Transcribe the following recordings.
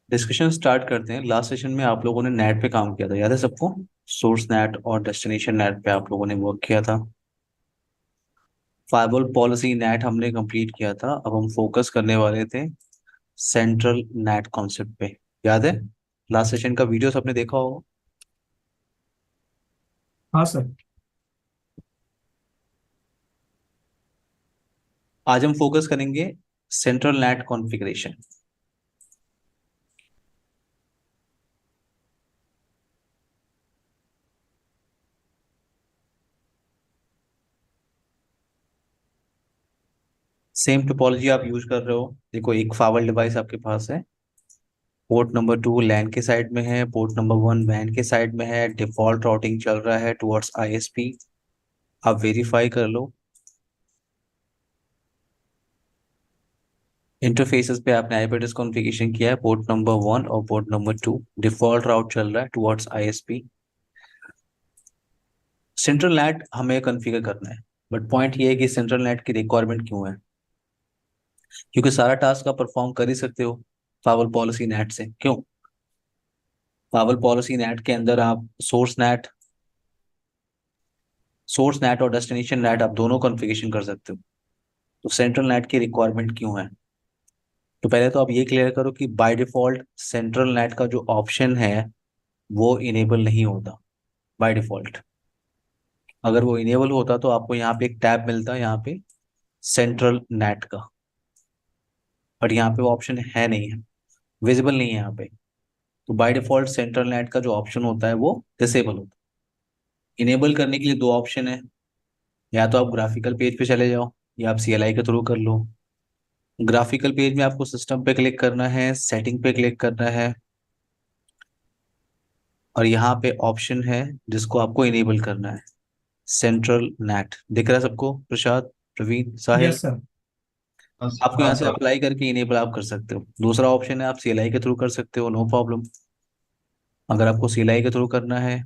Discussion start करते हैं। Last session में आप लोगों ने नेट पे काम किया था, याद है सबको? सोर्स नेट और डेस्टिनेशन नेट पे आप लोगों ने वर्क किया था। फायरवॉल पॉलिसी नेट हमने कंप्लीट किया था। अब हम फोकस करने वाले थे सेंट्रल नेट कॉन्सेप्ट पे। याद है? लास्ट सेशन का वीडियो सबने देखा होगा। हाँ सर। आज हम फोकस करेंगे central net configuration. Same topology आप यूज कर रहे हो। देखो, एक फावल डिवाइस आपके पास है। पोर्ट नंबर 2 लैन के साइड में है, पोर्ट नंबर 1 वैन के साइड में है। डिफॉल्ट राउटिंग चल रहा है टुवर्ड्स आईएसपी। आप वेरीफाई कर लो। इंटरफेसेस पे आपने आईपी एड्रेस कॉन्फ़िगरेशन किया है, पोर्ट नंबर 1 और पोर्ट नंबर 2। डिफॉल्ट राउट चल रहा है टुवर्ड्स आईएसपी। सेंट्रल नेट हमें कॉन्फ़िगर करना है। बट पॉइंट ये है कि सेंट्रल नेट की रिक्वायरमेंट क्यों है? क्योंकि सारा टास्क आप परफॉर्म कर ही सकते हो फावल पॉलिसी नेट से। क्यों? फावल पॉलिसी नेट के अंदर आप सोर्स नेट और डेस्टिनेशन नेट आप दोनों कॉन्फ़िगरेशन कर सकते हो। तो सेंट्रल नेट की रिक्वायरमेंट क्यों है? तो पहले तो आप ये क्लियर करो कि बाय डिफॉल्ट सेंट्रल नेट का जो ऑप्शन है वो इनेबल नहीं होता बाय डिफॉल्ट। अगर वो इनेबल होता तो आपको यहाँ पे एक टैब मिलता, यहाँ पे सेंट्रल नेट का। बट यहाँ पे वो ऑप्शन है नहीं है, विजिबल नहीं है यहाँ पे। तो बाय डिफॉल्ट सेंट्रल नेट का जो ऑप्शन होता है वो डिसेबल होता है। इनेबल करने के लिए दो ऑप्शन है। या तो आप ग्राफिकल पेज पे चले जाओ, या आप सीएलआई के थ्रू कर लो। ग्राफिकल पेज में आपको सिस्टम पे क्लिक करना है, सेटिंग पे क्लिक करना है, और यहाँ पे ऑप्शन है जिसको आपको इनेबल करना है, सेंट्रल नेट। दिख रहा है सबको? प्रसाद, प्रवीण, साहिल। Yes sir. आपको हाँ यहाँ से सर। अप्लाई करके इनेबल आप कर सकते हो। दूसरा ऑप्शन है आप सीएलआई के थ्रू कर सकते हो, नो प्रॉब्लम। अगर आपको सीएलआई के थ्रू करना है,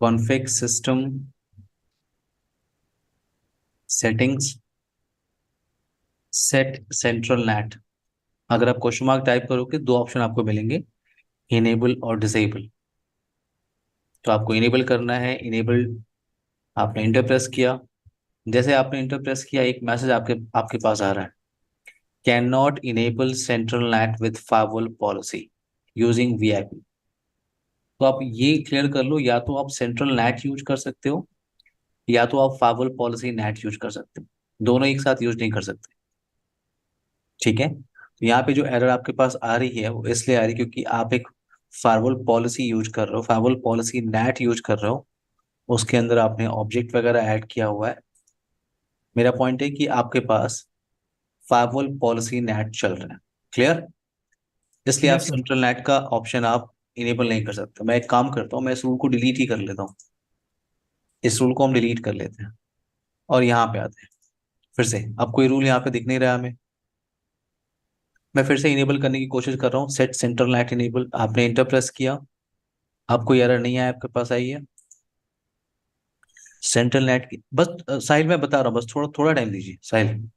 config system settings, set central net. अगर आप क्वेश्चन मार्क टाइप करोगे दो ऑप्शन आपको मिलेंगे, इनेबल और डिसेबल। तो आपको इनेबल करना है। इनेबल आपने इंटर प्रेस किया। जैसे आपने इंटर प्रेस किया, एक मैसेज आपके आपके पास आ रहा है, can not enable central net with firewall policy using VIP. तो आप ये क्लियर कर लो, या तो आप सेंट्रल नेट यूज कर सकते हो, या तो आप फायरवॉल पॉलिसी नेट यूज कर सकते हो। दोनों एक साथ यूज नहीं कर सकते। ठीक है? तो यहाँ पे जो एरर आपके पास आ रही है वो इसलिए आ रही है क्योंकि आप एक फायरवॉल पॉलिसी यूज कर रहे हो, फायरवॉल पॉलिसी नेट यूज कर रहे हो। उसके अंदर आपने ऑब्जेक्ट वगैरह ऐड किया हुआ है। मेरा पॉइंट है कि आपके पास फायरवॉल पॉलिसी नेट चल रहा है। क्लियर? इसलिए आप यस सर। सेंट्रल नेट का ऑप्शन आप इनेबल नहीं कर सकते। मैं एक काम करता हूँ, मैं इस रूल को डिलीट ही कर लेता हूँ। इस रूल को हम डिलीट कर लेते हैं और यहाँ पे आते हैं। फिर से आपको ये रूल यहाँ पे दिख नहीं रहा हमें। मैं फिर से इनेबल करने की कोशिश कर रहा हूँ, सेट सेंट्रल नेट इनेबल। आपने इंटर प्रेस किया, आपको एरर नहीं आया, आपके पास आई है सेंट्रल नेट की। बस साहिल मैं बता रहा हूँ, बस थोड़ा थोड़ा टाइम दीजिए साहिल।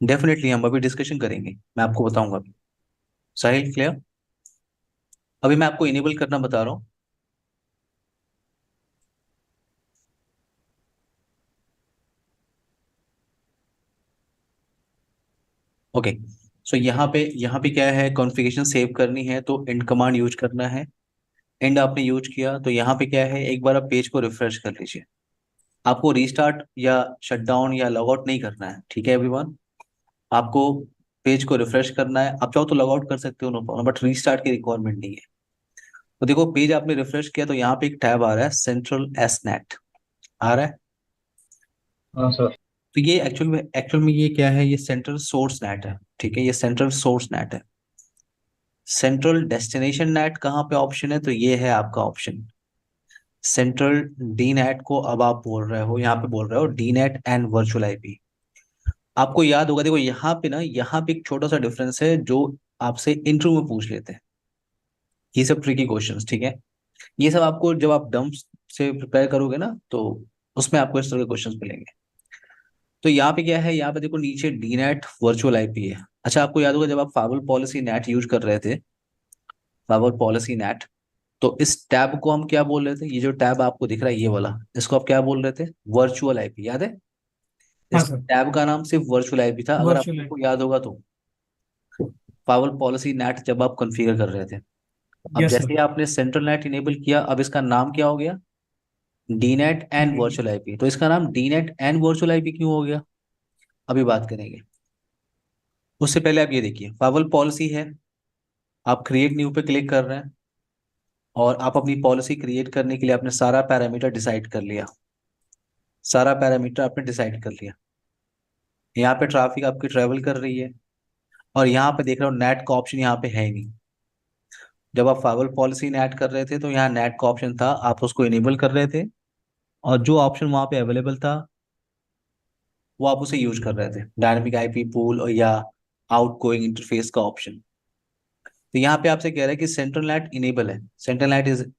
डेफिनेटली हम अभी डिस्कशन करेंगे, मैं आपको बताऊंगा अभी। साहिल क्लियर? अभी मैं आपको इनेबल करना बता रहा हूँ। ओके। सो यहाँ पे क्या है, कॉन्फ़िगरेशन सेव करनी है तो एंड कमांड यूज करना है। एंड आपने यूज किया तो यहाँ पे क्या है, एक बार आप पेज को रिफ्रेश कर लीजिए। आपको रीस्टार्ट या शटडाउन या लॉगआउट नहीं करना है, ठीक है एवरीवन? आपको पेज को रिफ्रेश करना है। आप चाहो तो लॉगआउट कर सकते हो, नो प्रॉब्लम, बट रीस्टार्ट की रिक्वायरमेंट नहीं है। तो देखो, पेज आपने रिफ्रेश किया तो यहाँ पे एक टैब आ रहा है, सेंट्रल एस नेट आ रहा है। हाँ सर। तो ये एक्चुअल में ये क्या है, ये सेंट्रल सोर्स नेट है। ठीक है, ये सेंट्रल सोर्स नेट है। सेंट्रल डेस्टिनेशन नेट कहाँ पे ऑप्शन है, तो ये है आपका ऑप्शन सेंट्रल डी नेट को। अब आप बोल रहे हो, यहाँ पे बोल रहे हो D NAT and virtual IP. आपको याद होगा, देखो यहाँ पे ना, यहाँ पे एक छोटा सा डिफरेंस है जो आपसे इंटरव्यू में पूछ लेते हैं। ये सब ट्रिकी क्वेश्चंस, ठीक है? ये सब आपको जब आप डम्प से प्रिपेयर करोगे ना, तो उसमें आपको इस तरह के क्वेश्चंस मिलेंगे। तो यहाँ पे क्या है, यहाँ पे देखो नीचे डी नेट वर्चुअल आईपी है। अच्छा, आपको याद होगा जब आप फाइवल पॉलिसी नेट यूज कर रहे थे, फाइवल पॉलिसी नेट, तो इस टैब को हम क्या बोल रहे थे? ये जो टैब आपको दिख रहा है ये वाला, इसको आप क्या बोल रहे थे? वर्चुअल आईपी, याद है? हाँ इस सर। टैब का नाम सिर्फ वर्चुअल आईपी था, अगर वर्चुअल है। आपको याद होगा तो। फाइवल पॉलिसी नेट जब आप कॉन्फ़िगर कर रहे थे, अब यस जैसे सर। ही आपने सेंट्रल नेट इनेबल किया, अब इसका नाम क्या हो गया? D NAT and D virtual IP. तो इसका नाम D NAT and virtual IP क्यों हो गया, अभी बात करेंगे। उससे पहले आप ये देखिए, फाइवल पॉलिसी है, आप क्रिएट न्यू पे क्लिक कर रहे हैं, और आप अपनी पॉलिसी क्रिएट करने के लिए आपने सारा पैरामीटर डिसाइड कर लिया। सारा पैरामीटर आपने डिसाइड कर लिया। यहाँ पे ट्रैफिक आपकी ट्रेवल कर रही है, और यहाँ पे देख रहे हो नेट का ऑप्शन यहाँ पे है ही नहीं। जब आप फाइवल पॉलिसी नेट कर रहे थे तो यहाँ नेट का ऑप्शन था, आप उसको इनेबल कर रहे थे, और जो ऑप्शन वहाँ पे अवेलेबल था वो आप उसे यूज कर रहे थे, डायनेमिक आईपी पूल और या आउट गोइंग इंटरफेस का ऑप्शन। तो यहाँ पे आपसे कह रहा है कि सेंट्रल नेट इनेबल है, central net is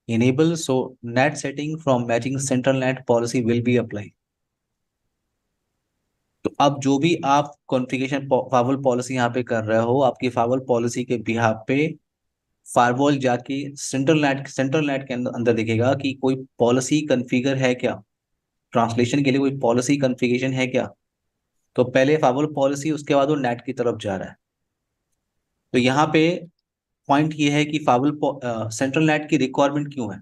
enable, so net setting from matching central net policy will be apply. तो अब जो भी आप कॉन्फ़िगरेशन फाइवल पॉलिसी यहाँ पे कर रहे हो, आपकी फाइवल पॉलिसी के बिहाफ पे फायरवॉल जाके सेंट्रल नेट के अंदर अंदर देखेगा कि कोई पॉलिसी कॉन्फ़िगर है क्या, ट्रांसलेशन के लिए कोई पॉलिसी कॉन्फ़िगरेशन है क्या। तो पहले फाइवल पॉलिसी, उसके बाद वो नेट की तरफ जा रहा है। तो यहाँ पे पॉइंट ये है कि फाइवल सेंट्रल नेट की रिक्वायरमेंट क्यों है,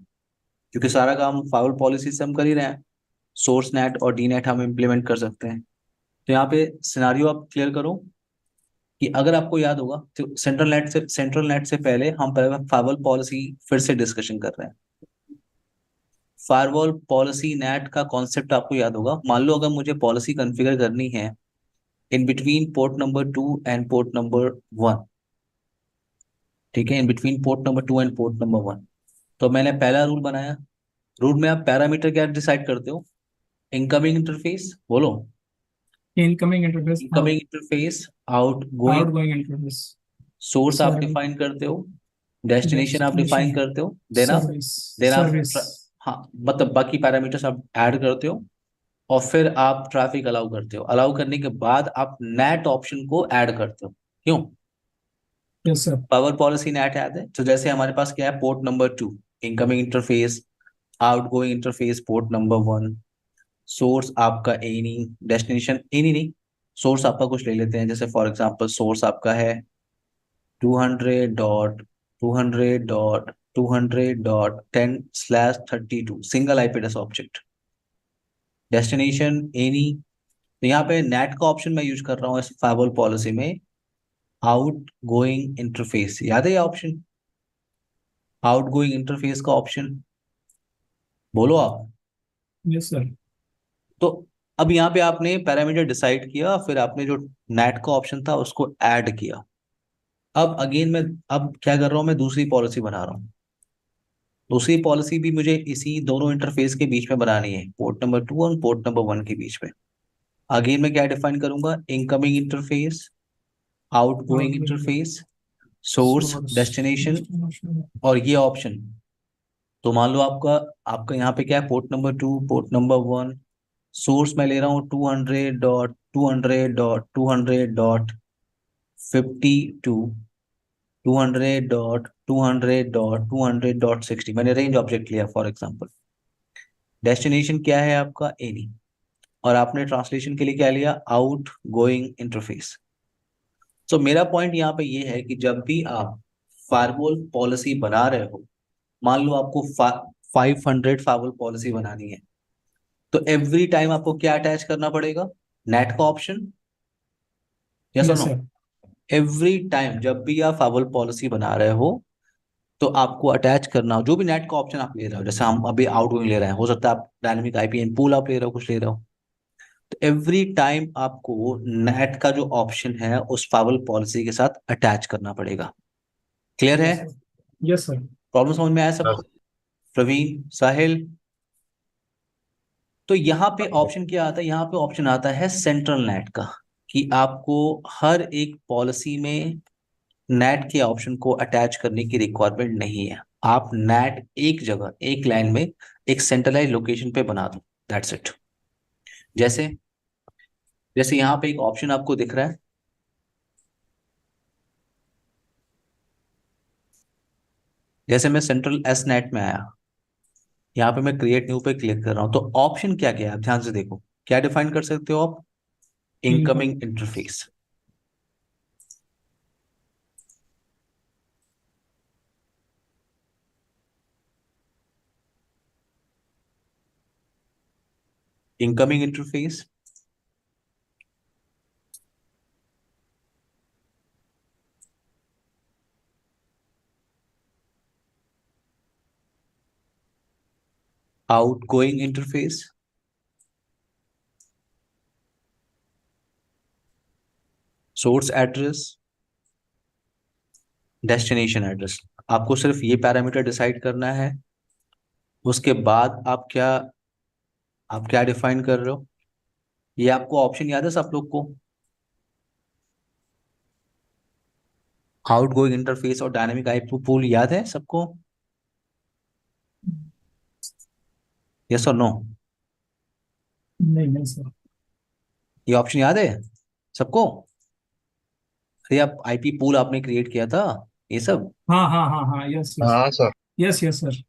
क्योंकि सारा काम फाइवल पॉलिसी से हम कर ही रहे हैं। सोर्स नेट और डी नेट हम इम्प्लीमेंट कर सकते हैं। तो यहाँ पे सिनारियो आप क्लियर करो कि अगर आपको याद होगा तो सेंट्रल नेट से पहले हम पहले फाइवल पॉलिसी फिर से डिस्कशन कर रहे हैं। फायरवॉल पॉलिसी नेट का कॉन्सेप्ट आपको याद होगा। मान लो अगर मुझे पॉलिसी कॉन्फ़िगर करनी है इन between port number 2 and port number 1, ठीक है, इन between port number 2 and port number 1, तो मैंने पहला रूल बनाया। रूल में आप पैरामीटर क्या डिसाइड करते हो? इनकमिंग इंटरफेस, बोलो। इनकमिंग इंटरफेस और incoming interface, out going, outgoing interface. Source आप सर्विस। डिफाइन करते हो, डेस्टिनेशन आप डेस्टिनेशन। डिफाइन करते हो, देन आप सर्विस। देन आप सर्विस। हाँ, मतलब बाकी पैरामीटर्स आप ऐड करते हो, और फिर आप ट्रैफिक अलाउ करते हो। अलाउ करने के बाद आप नेट ऑप्शन को ऐड करते हो। क्यों? Yes sir. Power policy net add है, तो जैसे हमारे पास क्या है, port number 2 incoming interface, outgoing interface port number 1, source आपका एनी, डेस्टिनेशन एनी नहीं, सोर्स आपका कुछ ले लेते हैं, जैसे फॉर एग्जांपल सोर्स आपका है 200.200.200.10/32 single IP address object, destination any. तो यहाँ पे नेट का ऑप्शन मैं यूज कर रहा हूँ इस फाइवल पॉलिसी में, आउट गोइंग इंटरफेस, याद है ये ऑप्शन? आउट गोइंग इंटरफेस का ऑप्शन, बोलो आप। Yes sir. तो अब यहाँ पे आपने पैरामीटर डिसाइड किया, फिर आपने जो नेट का ऑप्शन था उसको ऐड किया। अब अगेन मैं अब क्या कर रहा हूँ, मैं दूसरी पॉलिसी बना रहा हूँ। दूसरी पॉलिसी भी मुझे इसी दोनों इंटरफेस के बीच में बनानी है, पोर्ट नंबर 2 और पोर्ट नंबर 1 के बीच में। अगेन मैं क्या डिफाइन करूंगा? Incoming interface, outgoing outgoing. Interface, source, source. Destination, destination. और ये ऑप्शन। तो मान लो आपका आपका यहाँ पे क्या है, port number 2, port number 1, source मैं ले रहा हूँ 200.200.200.52, 200.200.200.60, मैंने रेंज ऑब्जेक्ट लिया फॉर एग्जांपल। डेस्टिनेशन क्या है आपका? एनी। और आपने ट्रांसलेशन के लिए क्या लिया? Out going interface. सो मेरा पॉइंट यहाँ पे ये है कि जब भी आप फायरवॉल पॉलिसी बना रहे हो, मान लो आपको 500 फायरवॉल पॉलिसी बनानी है, तो एवरी टाइम आपको क्या अटैच करना पड़ेगा? नेट का ऑप्शन, यस और yes no? Sir. Every time जब भी आप फायरवॉल पॉलिसी बना रहे हो, तो आपको अटैच करना हो जो भी नेट का ऑप्शन आप ले रहे हो, जैसे हम अभी आउटगोइंग ले रहे हैं, हो सकता है आप डायनेमिक आईपीएन पूल आप ले रहे हो, कुछ ले रहे हो, तो एवरी टाइम आपको नेट का जो ऑप्शन है उस फाइवल पॉलिसी के साथ अटैच करना पड़ेगा। क्लियर है? Yes sir. Yes sir. Problem समझ में आया सबको? प्रवीण, साहिल। तो यहाँ पे ऑप्शन क्या आता है? यहाँ पे ऑप्शन आता है सेंट्रल नेट का, कि आपको हर एक पॉलिसी में नेट के ऑप्शन को अटैच करने की रिक्वायरमेंट नहीं है। आप नेट एक जगह एक लाइन में एक सेंट्रलाइज लोकेशन पे बना दो, दैट्स इट। जैसे जैसे यहाँ पे एक ऑप्शन आपको दिख रहा है, जैसे मैं सेंट्रल एस नेट में आया, यहाँ पे मैं क्रिएट न्यू पे क्लिक कर रहा हूँ, तो ऑप्शन क्या क्या है आप ध्यान से देखो, क्या डिफाइन कर सकते हो आप? Income. Incoming interface. Incoming interface, outgoing interface, source address, destination address. आपको सिर्फ ये पैरामीटर डिसाइड करना है। उसके बाद आप क्या डिफाइन कर रहे हो? ये आपको ऑप्शन याद है सब लोग को? आउटगोइंग इंटरफेस और डायनामिक आईपी पूल याद है सबको? यस और नो? नहीं नहीं सर। ये ऑप्शन याद है सबको? अरे आप आईपी पूल आपने क्रिएट किया था, ये सब। हाँ हाँ हाँ हाँ, यस यस। हाँ sir. Yes yes sir.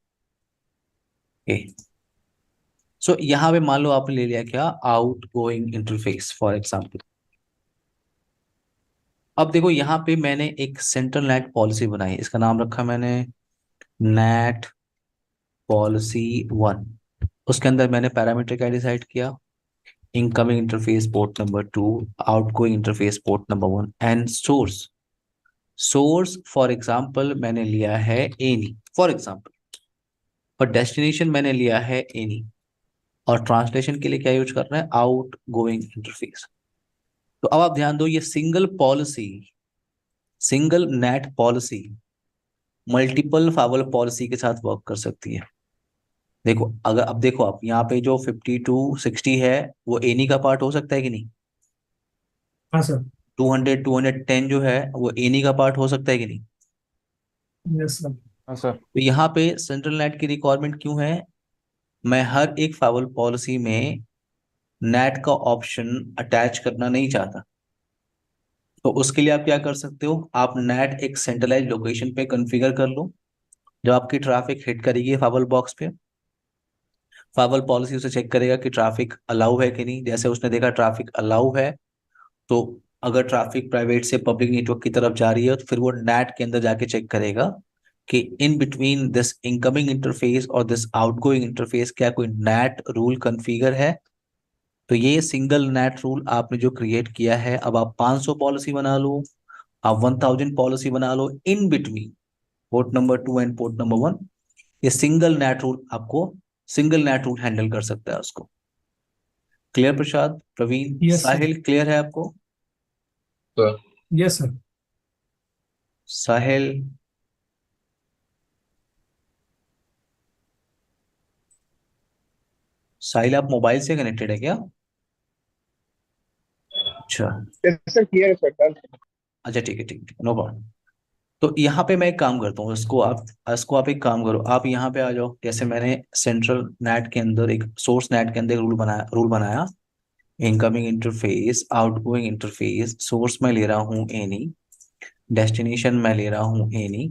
So यहाँ पे मान लो आपने ले लिया क्या, out going interface for example. अब देखो यहाँ पे मैंने एक सेंट्रल नेट पॉलिसी बनाई, इसका नाम रखा मैंने नेट पॉलिसी 1। उसके अंदर मैंने पैरामीटर क्या डिसाइड किया? Incoming interface port number 2, outgoing interface port number 1 and source. Source for example मैंने लिया है एनी फॉर एग्जाम्पल, और डेस्टिनेशन मैंने लिया है एनी, और ट्रांसलेशन के लिए क्या यूज करना है? Out going interface. तो अब आप ध्यान दो, ये single net policy multiple file policy के साथ वर्क कर सकती है। देखो अगर अब देखो आप यहाँ पे जो 5260 है वो एनी का पार्ट हो सकता है कि नहीं? हाँ सर। 210 जो है वो एनी का पार्ट हो सकता है कि नहीं? Yes sir. हाँ सर। तो यहाँ पे सेंट्रल नेट की रिक्वायरमेंट क्यों है? मैं हर एक फाइल पॉलिसी में नेट का ऑप्शन अटैच करना नहीं चाहता। तो उसके लिए आप क्या कर सकते हो, आप नेट एक सेंट्रलाइज लोकेशन पे कॉन्फ़िगर कर लो। जब आपकी ट्रैफिक हिट करेगी फाइबर बॉक्स पे, फाइबर पॉलिसी उसे चेक करेगा कि ट्रैफिक अलाउ है कि नहीं। जैसे उसने देखा ट्रैफिक अलाउ है, तो अगर ट्रैफिक प्राइवेट से पब्लिक नेटवर्क की तरफ जा रही है तो फिर वो नेट के अंदर जाके चेक करेगा कि in between this incoming interface और दिस आउटगोइंग इंटरफेस क्या कोई नेट रूल कॉन्फ़िगर है। तो ये सिंगल नेट रूल आपने जो क्रिएट किया है, अब आप 500 पॉलिसी बना लो, आप 1000 पॉलिसी बना लो, in between port number 2 and port number 1, ये सिंगल नेट रूल हैंडल कर सकता है उसको। Clear Prasad, Praveen, yes sir. Sahil, clear है आपको? Sir. Yes sir. Sahil, Sahil आप मोबाइल से कनेक्टेड है क्या? अच्छा। सर क्लियर है सर, डन। अच्छा ठीक है ठीक है, नो प्रॉब्लम। तो यहाँ पे मैं एक काम करता हूँ, इसको आप एक काम करो, आप यहाँ पे आ जाओ। जैसे मैंने सेंट्रल नेट के अंदर एक सोर्स नेट के अंदर रूल बनाया, incoming interface, outgoing interface, source में ले रहा हूँ एनी, डेस्टिनेशन में ले रहा हूँ एनी,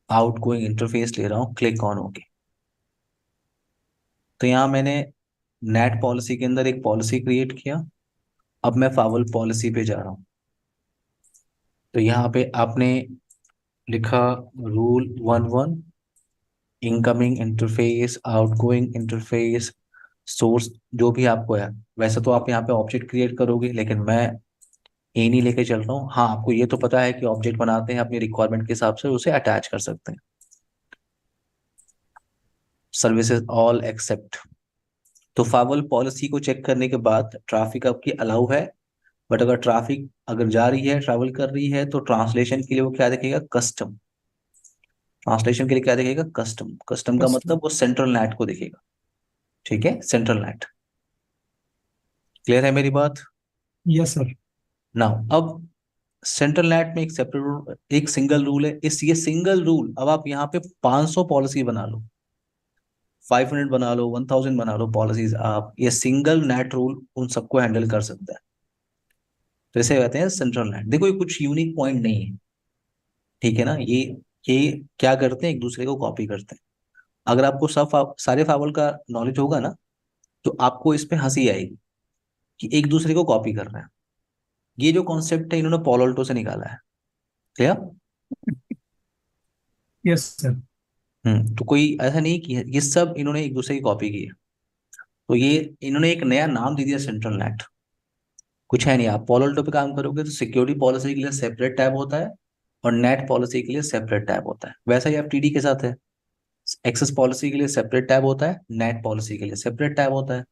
आउटगोइंग इंटरफेस ले रहा हूँ क्लिक ऑन ओके। तो यहाँ मैंने नेट पॉलिसी के अंदर एक पॉलिसी क्रिएट किया। अब मैं फाइल पॉलिसी पे जा रहा हूँ, तो यहाँ पे आपने लिखा rule 11, incoming interface, outgoing interface, source, जो भी आपको है। वैसे तो आप यहाँ पे ऑब्जेक्ट क्रिएट करोगे, लेकिन मैं ए नहीं लेके चल रहा हूँ। हाँ, आपको ये तो पता है कि ऑब्जेक्ट बनाते हैं अपनी रिक्वायरमेंट के हिसाब से उसे अटैच कर सकते हैं। Services all except. तो फाइल पॉलिसी को चेक करने के बाद ट्रैफिक आपकी अलाउ है, बट अगर ट्रैफिक अगर जा रही है, ट्रैवल कर रही है, तो ट्रांसलेशन के लिए वो क्या दिखेगा? कस्टम। ट्रांसलेशन के लिए क्या दिखेगा? कस्टम। कस्टम का कस्टमर। मतलब वो सेंट्रल नेट को दिखेगा। ठीक है, सेंट्रल नेट। क्लियर है मेरी बात? Yes sir. नाउ अब सेंट्रल नेट में एक सेपरेट रूल, एक सिंगल रूल है। इस ये सिंगल रूल, अब आप यहाँ पे 500 पॉलिसी बना लो, 500 बना लो, 1000 बना लो पॉलिसीज, आप ये सिंगल नेट रूल उन सबको हैंडल कर सकता है। तो इसे कहते हैं सेंट्रल नेट। देखो ये कुछ यूनिक पॉइंट नहीं है, ठीक है ना। ये क्या करते हैं, एक दूसरे को कॉपी करते हैं। अगर आपको सारे फावल का नॉलेज होगा ना, तो आपको इस पे हंसी आएगी कि एक दूसरे को कॉपी कर रहे हैं। ये जो कॉन्सेप्ट है इन्होंने पॉल ऑल्टो से निकाला है। क्लियर? Yes sir. तो कोई ऐसा नहीं कि ये सब इन्होंने एक दूसरे की कॉपी की है। तो ये इन्होंने एक नया नाम दे दिया सेंट्रल नेट। कुछ है नहीं, आप पॉल ऑल्टो पे काम करोगे तो सिक्योरिटी पॉलिसी के लिए सेपरेट टैब होता है और नेट पॉलिसी के लिए सेपरेट टैब होता है। वैसा ही आप टीडी के साथ है, एक्सेस पॉलिसी के लिए सेपरेट टैब होता है, नेट पॉलिसी के लिए सेपरेट टैब होता है।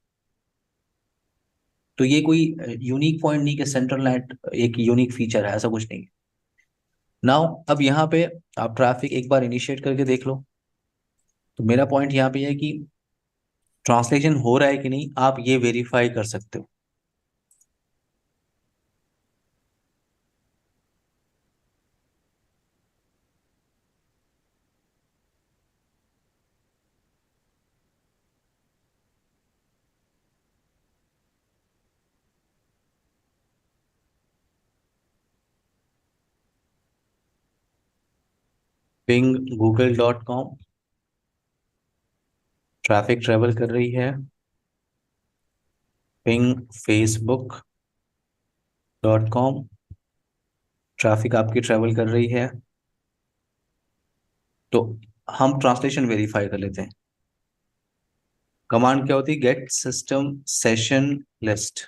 तो ये कोई यूनिक पॉइंट नहीं कि सेंट्रल नेट एक यूनिक फीचर है, ऐसा कुछ नहीं है। नाउ अब यहाँ पे आप ट्रैफिक एक बार इनिशिएट करके देख लो। तो मेरा पॉइंट यहाँ पे है कि ट्रांसलेशन हो रहा है कि नहीं, आप ये वेरीफाई कर सकते हो। पिंग google.com, ट्रैफिक ट्रेवल कर रही है। पिंग facebook.com, ट्रैफिक आपकी ट्रेवल कर रही है। तो हम ट्रांसलेशन वेरीफाई कर लेते हैं। कमांड क्या होती है, गेट सिस्टम सेशन लिस्ट।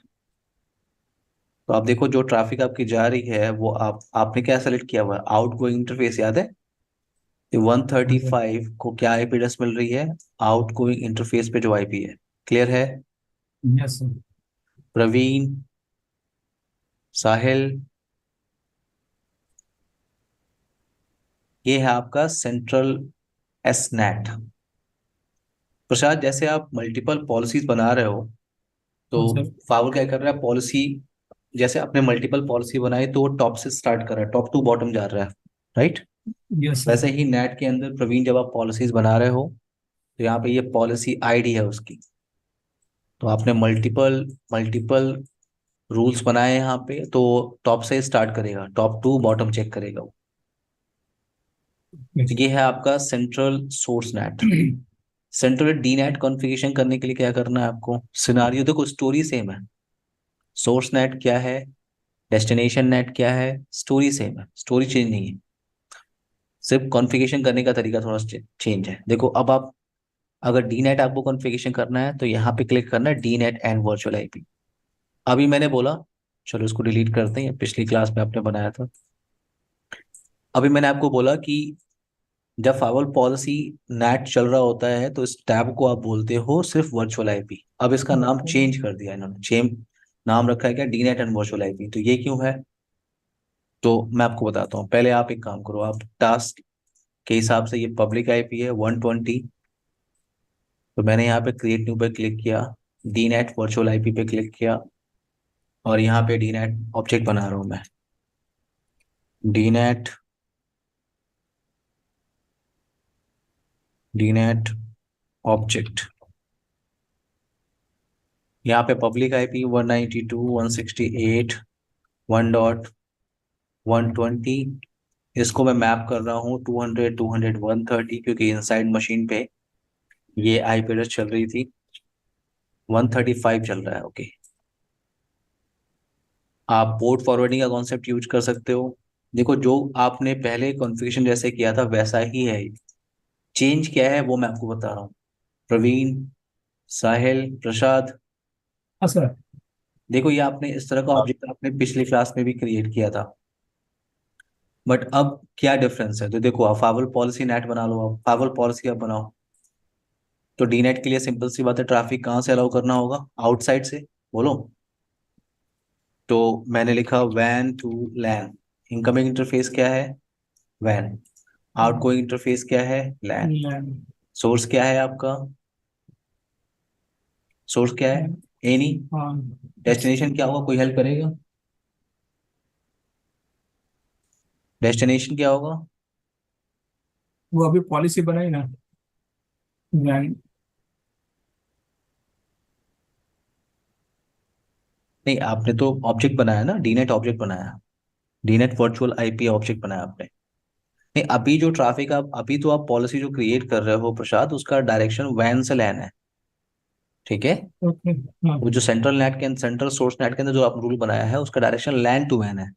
तो आप देखो जो ट्रैफिक आपकी जा रही है वो आपने क्या सेलेक्ट किया हुआ है, आउट गोइंग इंटरफेस, याद है? 135 को क्या आईपी एड्रेस मिल रही है, आउट गोइंग इंटरफेस पे जो आईपी है। क्लियर है? Yes sir. प्रवीण, साहिल, ये है आपका सेंट्रल एस नेट। प्रसाद, जैसे आप मल्टीपल पॉलिसीज बना रहे हो तो हाँ सर। फावर क्या कर रहा है, पॉलिसी जैसे आपने मल्टीपल पॉलिसी बनाई तो वो टॉप से स्टार्ट कर रहा है, टॉप टू बॉटम जा रहा है, राइट? Yes sir. वैसे ही नेट के अंदर प्रवीण जब आप पॉलिसीज बना रहे हो तो यहाँ पे ये पॉलिसी आईडी है उसकी। तो आपने मल्टीपल मल्टीपल रूल्स बनाए हैं यहाँ पे, तो टॉप से स्टार्ट करेगा, टॉप टू बॉटम चेक करेगा वो। तो ये है आपका central source net. Central D net configuration करने के लिए क्या करना है आपको, सिनारियो देखो, स्टोरी सेम है। सोर्स नेट क्या है, डेस्टिनेशन नेट क्या है, स्टोरी सेम है, स्टोरी चेंज नहीं है। सिर्फ कॉन्फ़िगरेशन करने का तरीका थोड़ा चेंज है। देखो अब आप, अगर डी नेट आपको कॉन्फ़िगरेशन करना है तो यहाँ पे क्लिक करना है D NAT and virtual IP. अभी मैंने बोला, चलो इसको डिलीट करते हैं, पिछली क्लास में आपने बनाया था। अभी मैंने आपको बोला कि जब फाइवल पॉलिसी नेट चल रहा होता है तो इस टैब को आप बोलते हो सिर्फ वर्चुअल आईपी। अब इसका नाम चेंज कर दिया इन्होंने, नाम रखा है क्या, D NAT and virtual IP. तो ये क्यों है, तो मैं आपको बताता हूँ। पहले आप एक काम करो, आप टास्क के हिसाब से, ये पब्लिक आईपी है 120। तो मैंने यहाँ पे क्रिएट न्यू पे क्लिक किया, डी नेट वर्चुअल आईपी पे क्लिक किया और यहाँ पे डी नेट ऑब्जेक्ट बना रहा हूँ मैं। D net, D net object, यहाँ पे पब्लिक आईपी 192.168.1.120। इसको मैं मैप कर रहा हूँ 200, 200, 130, क्योंकि इनसाइड मशीन पे ये आईपी एड्रेस चल रही थी, 135 चल रहा है। ओके, आप पोर्ट फॉरवर्डिंग का कॉन्सेप्ट यूज कर सकते हो। देखो जो आपने पहले कॉन्फ़िगरेशन जैसे किया था वैसा ही है। चेंज क्या है वो मैं आपको बता रहा हूँ। प्रवीण, साहिल, प्रसाद, हाँ सर। देखो ये आपने इस तरह का ऑब्जेक्ट आपने पिछली क्लास में भी क्रिएट किया था, बट अब क्या डिफरेंस है। तो देखो, आप फाइवल पॉलिसी नेट बना लो, आप फाइवल पॉलिसी आप बनाओ। तो डी नेट के लिए सिंपल सी बात है, ट्रैफिक कहाँ से अलाउ करना होगा, आउटसाइड से, बोलो। तो मैंने लिखा वैन टू लैन। इनकमिंग इंटरफेस क्या है, वैन। आउटगोइंग इंटरफेस क्या है, लैन। सोर्स क्या है आपका, सोर्स क्या है, एनी। हाँ। डेस्टिनेशन क्या होगा, कोई हेल्प करेगा? डेस्टिनेशन क्या होगा? वो अभी पॉलिसी बनाई ना, वैन। नहीं, आपने तो ऑब्जेक्ट बनाया ना, डीनेट ऑब्जेक्ट बनाया, डीनेट वर्चुअल आईपी ऑब्जेक्ट बनाया आपने। नहीं, अभी जो ट्रैफिक आप अभी तो आप पॉलिसी जो क्रिएट कर रहे हो प्रसाद, उसका डायरेक्शन वैन से लैन है, ठीक है। ओके। हाँ वो जो सेंट्रल सोर्स नेट के अंदर जो आप रूल बनाया है, उसका डायरेक्शन लैन टू वैन है।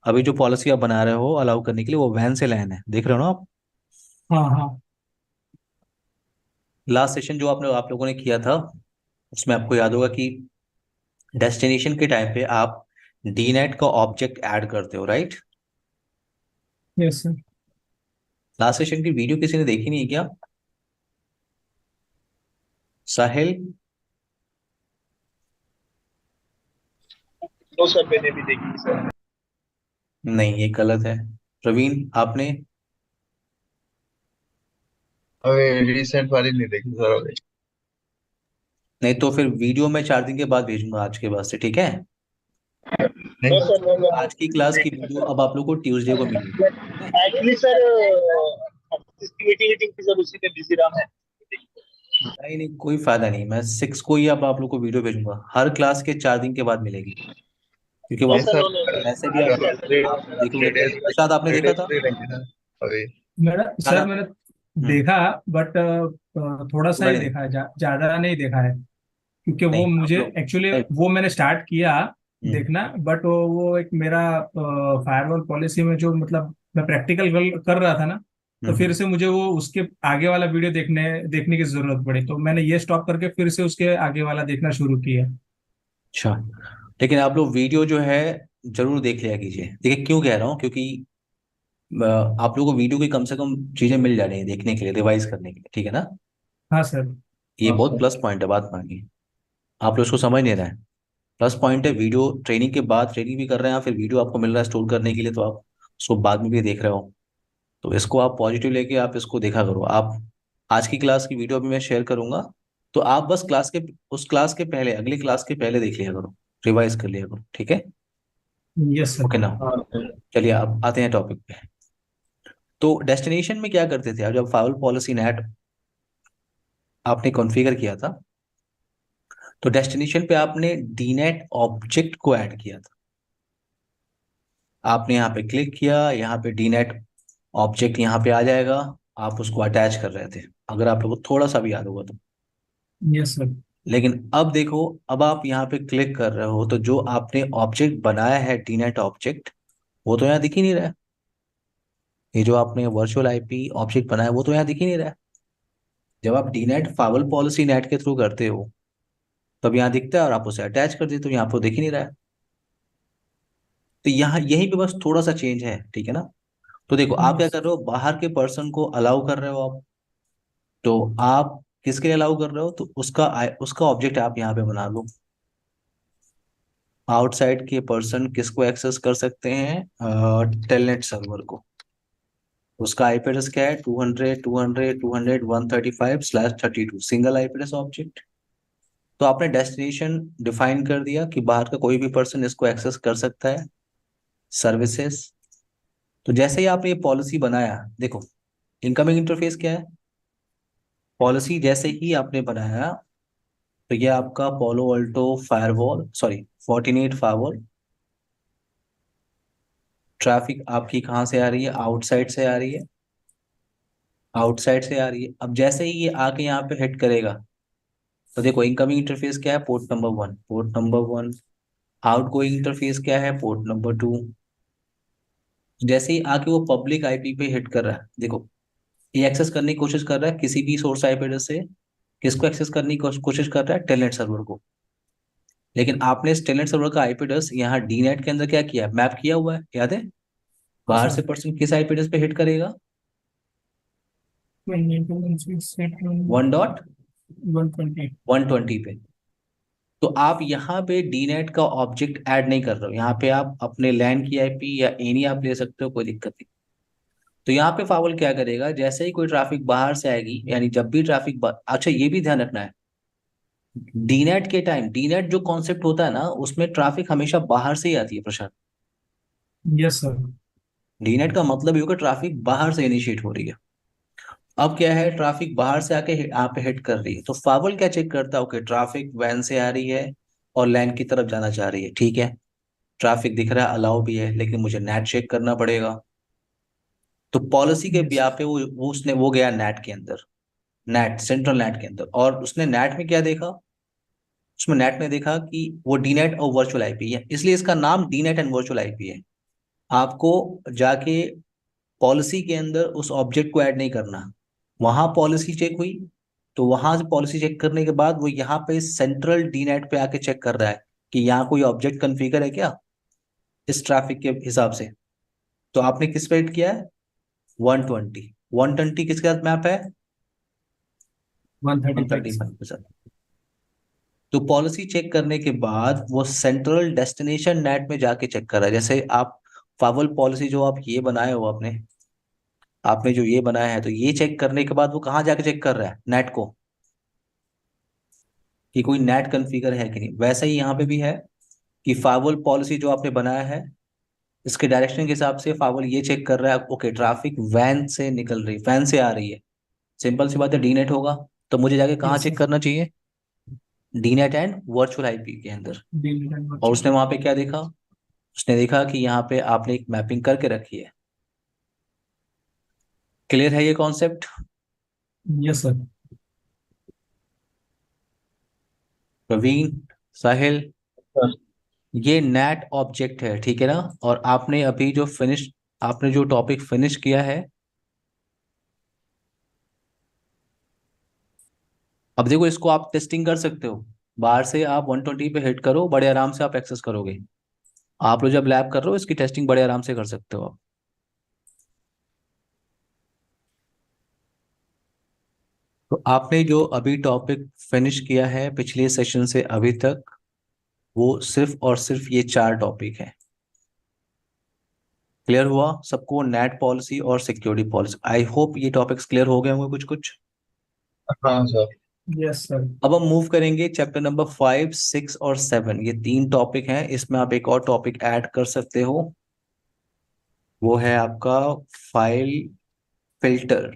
अभी जो पॉलिसी आप बना रहे हो अलाउ करने के लिए, वो वैन से लैन है, देख रहे हो ना आप। हाँ हाँ। लास्ट सेशन जो आप लोगों ने किया था, उसमें आपको याद होगा कि डेस्टिनेशन के टाइम पे आप डीनेट का ऑब्जेक्ट ऐड करते हो, right. Yes sir. Last session की वीडियो किसी ने देखी नहीं है क्या? साहिल? नो सर, मैंने भी देखी सर। नहीं, ये गलत है। प्रवीण, आपने? अबे रिसेंट वाली नहीं देखी सर अभी। नहीं तो फिर वीडियो मैं 4 दिन के बाद भेजूंगा आज के बाद से, ठीक है। नो आज सर, मैं आज की क्लास की वीडियो अब आप लोग को ट्यूसडे को मिलेगी, ठीक है? एक्चुअली सर इसकी मीटिंग मीटिंग थी सर, उसी में बिजी रहा मैं। नहीं नहीं, कोई फायदा नहीं, मैं 6 को ही अब आप लोग को वीडियो भेजूंगा, हर क्लास के 4 दिन के बाद मिलेगी, क्योंकि नो वो नहीं सर, नो नो। वैसे भी आप देखोगे तो प्रसाद आपने थ्री देखा डेज था? फ्री रहेंगे ना अभी। मेरा प्रसाद सर, आप मैंने हम्म, देखा, बट थोड़ा सा पूरा ही नहीं देखा है, ज्यादा नहीं देखा है। क्योंकि वो नहीं आप मुझे लोग एक्चुअली, नहीं वो मैंने स्टार्ट किया हम्म, देखना, बट वो एक मेरा फायरवॉल पॉलिसी में जो मतलब मैं प्रैक्टिकल कर रहा था ना, तो फिर हम्म। से मुझे वो उसके आगे वाला वीडियो देखने देखने की जरूरत पड़ी, तो मैंने ये स्टॉप करके फिर से उसके आगे वाला देखना शुरू किया। अच्छा, लेकिन आप लोग वीडियो जो है जरूर देख लिया कीजिए। देखिए क्यों कह रहा हूँ, क्योंकि आप लोगों को वीडियो की कम से कम चीजें मिल जा रही हैं देखने के लिए, रिवाइज करने के लिए, ठीक है ना। हाँ सर। ये बहुत प्लस पॉइंट है, बात मानिए। आप लोग उसको समझ नहीं रहे हैं। प्लस पॉइंट है, वीडियो ट्रेनिंग के बाद ट्रेनिंग भी कर रहे हैं, फिर वीडियो आपको मिल रहा है स्टोर करने के लिए, तो आप उसको बाद में भी देख रहे हो। तो इसको आप पॉजिटिव लेके आप इसको देखा करो। आप आज की क्लास की वीडियो भी मैं शेयर करूंगा, तो आप बस उस क्लास के पहले, अगली क्लास के पहले देख लिया करो, रिवाइज कर लिया करो, ठीक है। Yes sir. ओके ना। हाँ चलिए आप आते हैं टॉपिक पे। तो डेस्टिनेशन में क्या करते थे आप, जब फाइल पॉलिसी नेट आपने कॉन्फ़िगर किया था, तो डेस्टिनेशन पे आपने डीनेट ऑब्जेक्ट को ऐड किया था। आपने यहाँ पे क्लिक किया, यहाँ पे डीनेट ऑब्जेक्ट यहाँ पे आ जाएगा, आप उसको अटैच कर रहे थे, अगर आप लोगों को थोड़ा सा भी याद होगा तो। Yes sir. लेकिन अब देखो, अब आप यहाँ पे क्लिक कर रहे हो, तो जो आपने ऑब्जेक्ट बनाया है डीनेट ऑब्जेक्ट, वो तो यहाँ दिख ही नहीं रहा है। ये जो आपने वर्चुअल आईपी ऑब्जेक्ट बनाया, वो तो यहाँ दिख ही नहीं रहा है। जब आप डीनेट फाइल पॉलिसी नेट के थ्रू करते हो, तब यहाँ दिखता है, और आप उसे अटैच कर देते हो, यहाँ पे दिख ही नहीं रहा है। तो यहाँ यहीं पे बस थोड़ा सा चेंज है, ठीक है ना। तो देखो आप क्या यस। कर रहे हो, बाहर के पर्सन को अलाउ कर रहे हो आप। तो आप किसके लिए अलाउ कर रहे हो, तो उसका ऑब्जेक्ट आप यहाँ पे बना लो। आउटसाइड के पर्सन किसको एक्सेस कर सकते हैं, टेलनेट सर्वर को। उसका आईपी एड्रेस क्या है, 200.200.200.135/32, सिंगल आईपी एड्रेस ऑब्जेक्ट। तो आपने डेस्टिनेशन डिफाइन कर दिया कि बाहर का कोई भी पर्सन इसको एक्सेस कर सकता है, सर्विसेज। तो जैसे ही आपने ये पॉलिसी बनाया, देखो इनकमिंग इंटरफेस क्या है, पॉलिसी जैसे ही आपने बनाया, तो ये आपका Palo Alto firewall, sorry, Fortinet firewall. Traffic आपकी कहाँ से आ रही है, आउटसाइड से आ रही है, आउटसाइड से आ रही है। अब जैसे ही ये आके यहाँ पे हिट करेगा, तो देखो इनकमिंग इंटरफेस क्या है, port number one. Out going interface क्या है, पोर्ट नंबर टू। जैसे ही आके वो पब्लिक आईपी पे हिट कर रहा है, देखो ये एक्सेस करने की कोशिश कर रहा है किसी भी सोर्स आईपी एड्रेस से। किसको एक्सेस करने की कोशिश कर रहा है, टेलनेट सर्वर को। लेकिन आपने इस टेलनेट सर्वर का आईपी एड्रेस यहाँ डीनेट के अंदर क्या किया है, मैप किया हुआ है, याद है। हाँ बाहर सर। से पर्सन किस आईपी एड्रेस पे हिट करेगा, 1.120 120। पे। तो आप यहाँ पे डीनेट का ऑब्जेक्ट ऐड नहीं कर रहे हो, यहाँ पे आप अपने लैन की आईपी या एनी आप ले सकते हो, कोई दिक्कत नहीं। तो यहाँ पे फावल क्या करेगा, जैसे ही कोई ट्रैफिक बाहर से आएगी, यानी जब भी अच्छा ये भी ध्यान रखना है, डीनेट के टाइम, डीनेट जो कॉन्सेप्ट होता है ना, उसमें ट्रैफिक हमेशा बाहर से ही आती है प्रशांत। Yes sir. डीनेट का मतलब ये होगा ट्रैफिक बाहर से इनिशिएट हो रही है। अब क्या है, ट्रैफिक बाहर से आके आप पे हिट कर रही है, तो फावल क्या चेक करता है, ओके ट्रैफिक वैन से आ रही है और लैंड की तरफ जाना चाह रही है, ठीक है, ट्रैफिक दिख रहा है, अलाउ भी है, लेकिन मुझे नेट चेक करना पड़ेगा। तो पॉलिसी के यस ब्याह पे वो उसने वो गया नेट के अंदर, नेट सेंट्रल नेट के अंदर, और उसने नेट में क्या देखा, उसमें नेट ने देखा कि वो डी नेट और वर्चुअल आईपी है, इसलिए इसका नाम D NAT and virtual IP है। आपको जाके पॉलिसी के अंदर उस ऑब्जेक्ट को ऐड नहीं करना, वहां पॉलिसी चेक हुई, तो वहां से पॉलिसी चेक करने के बाद वो यहाँ पे सेंट्रल डी नेट पे आके चेक कर रहा है कि यहाँ कोई ऑब्जेक्ट कन्फिगर है क्या इस ट्रैफिक के हिसाब से। तो आपने किस पे हिट किया है, 120, 120 किसके साथ मैप है, 135 135 के साथ। तो पॉलिसी चेक करने के बाद वो सेंट्रल डेस्टिनेशन नेट में जाके चेक कर रहा है। जैसे आप फावल पॉलिसी जो आप ये बनाए हो, आपने आपने जो ये बनाया है, तो ये चेक करने के बाद वो कहाँ जाके चेक कर रहा है, नेट को, कि कोई नेट कॉन्फ़िगर है कि नहीं। वैसा ही यहाँ पे भी है कि फावल पॉलिसी जो आपने बनाया है, इसके डायरेक्शन के हिसाब से फावल ये चेक कर रहा है, ओके ट्रैफिक वैन से निकल रही, वैन से आ रही है, सिंपल सी बात है, डी नेट होगा, तो मुझे जाके कहाँ यस चेक सर। करना चाहिए, D NAT and virtual IP के अंदर। डिलीट और वर्चुअल। उसने वहां पे क्या देखा, उसने देखा कि यहाँ पे आपने एक मैपिंग करके रखी है। क्लियर है ये concept. Yes sir. Praveen, Sahil, sir. ये नेट ऑब्जेक्ट है, ठीक है ना, और आपने अभी जो फिनिश, आपने जो टॉपिक फिनिश किया है, अब देखो इसको आप टेस्टिंग कर सकते हो, बाहर से आप 120 पे हिट करो, बड़े आराम से आप एक्सेस करोगे। आप लोग जब लैब कर रहे हो इसकी टेस्टिंग बड़े आराम से कर सकते हो आप। तो आपने जो अभी टॉपिक फिनिश किया है पिछले सेशन से अभी तक, वो सिर्फ और सिर्फ ये 4 टॉपिक है। क्लियर हुआ सबको, नेट पॉलिसी और सिक्योरिटी पॉलिसी। आई होप ये टॉपिक्स क्लियर हो गए होंगे कुछ कुछ। हाँ सर। Yes sir. अब हम मूव करेंगे चैप्टर नंबर 5, 6 और 7, ये 3 टॉपिक हैं, इसमें आप एक और टॉपिक ऐड कर सकते हो, वो है आपका फाइल फिल्टर।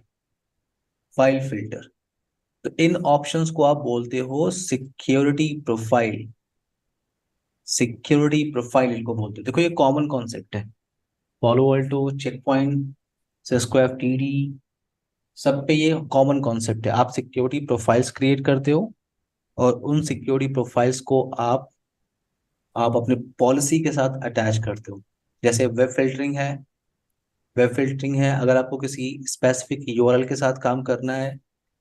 फाइल फिल्टर, तो इन ऑप्शंस को आप बोलते हो सिक्योरिटी प्रोफाइल। सिक्योरिटी प्रोफाइल इनको बोलते हो। देखो ये कॉमन कॉन्सेप्ट है, Palo Alto, check point, Cisco FTD, सब पे ये कॉमन कॉन्सेप्ट है। आप सिक्योरिटी प्रोफाइल्स क्रिएट करते हो और उन सिक्योरिटी प्रोफाइल्स को आप अपने पॉलिसी के साथ अटैच करते हो। जैसे वेब फिल्टरिंग है, वेब फिल्टरिंग है, अगर आपको किसी स्पेसिफिक यूआरएल के साथ काम करना है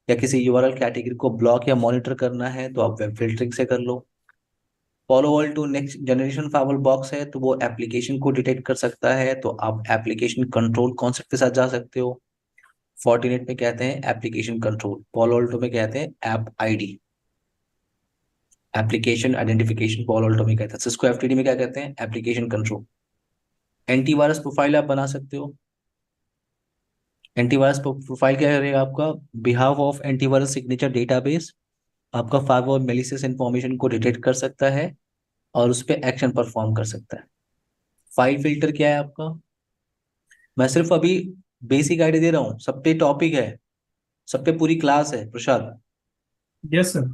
या किसी यूआरएल कैटेगरी को ब्लॉक या मॉनिटर करना है, तो आप वेब फिल्टरिंग से कर लो। Palo Alto next generation firewall box है, तो वो एप्लीकेशन को डिटेक्ट कर सकता है, तो आप एप्लीकेशन कंट्रोल कॉन्सेप्ट के साथ जा सकते हो। फोर्टिनेट में कहते हैं एप्लीकेशन कंट्रोल, पॉलो ऑल्टो में कहते हैं app ID, application identification, Paulo Alto में कहते हैं। सिस्को एफटीडी में क्या कहते हैं, एप्लीकेशन कंट्रोल। एंटीवायरस प्रोफाइल आप बना सकते हो। एंटीवायरस प्रोफाइल क्या करेगा आपका, behalf of antivirus signature database आपका फाइव मेलिसियस इंफॉर्मेशन को डिटेक्ट कर सकता है और उस पर एक्शन परफॉर्म कर सकता है। फाइल फिल्टर क्या है आपका, मैं सिर्फ अभी बेसिक आइडिया दे रहा हूँ, सब पे टॉपिक है, सब पे पूरी क्लास है Prasad. Yes sir.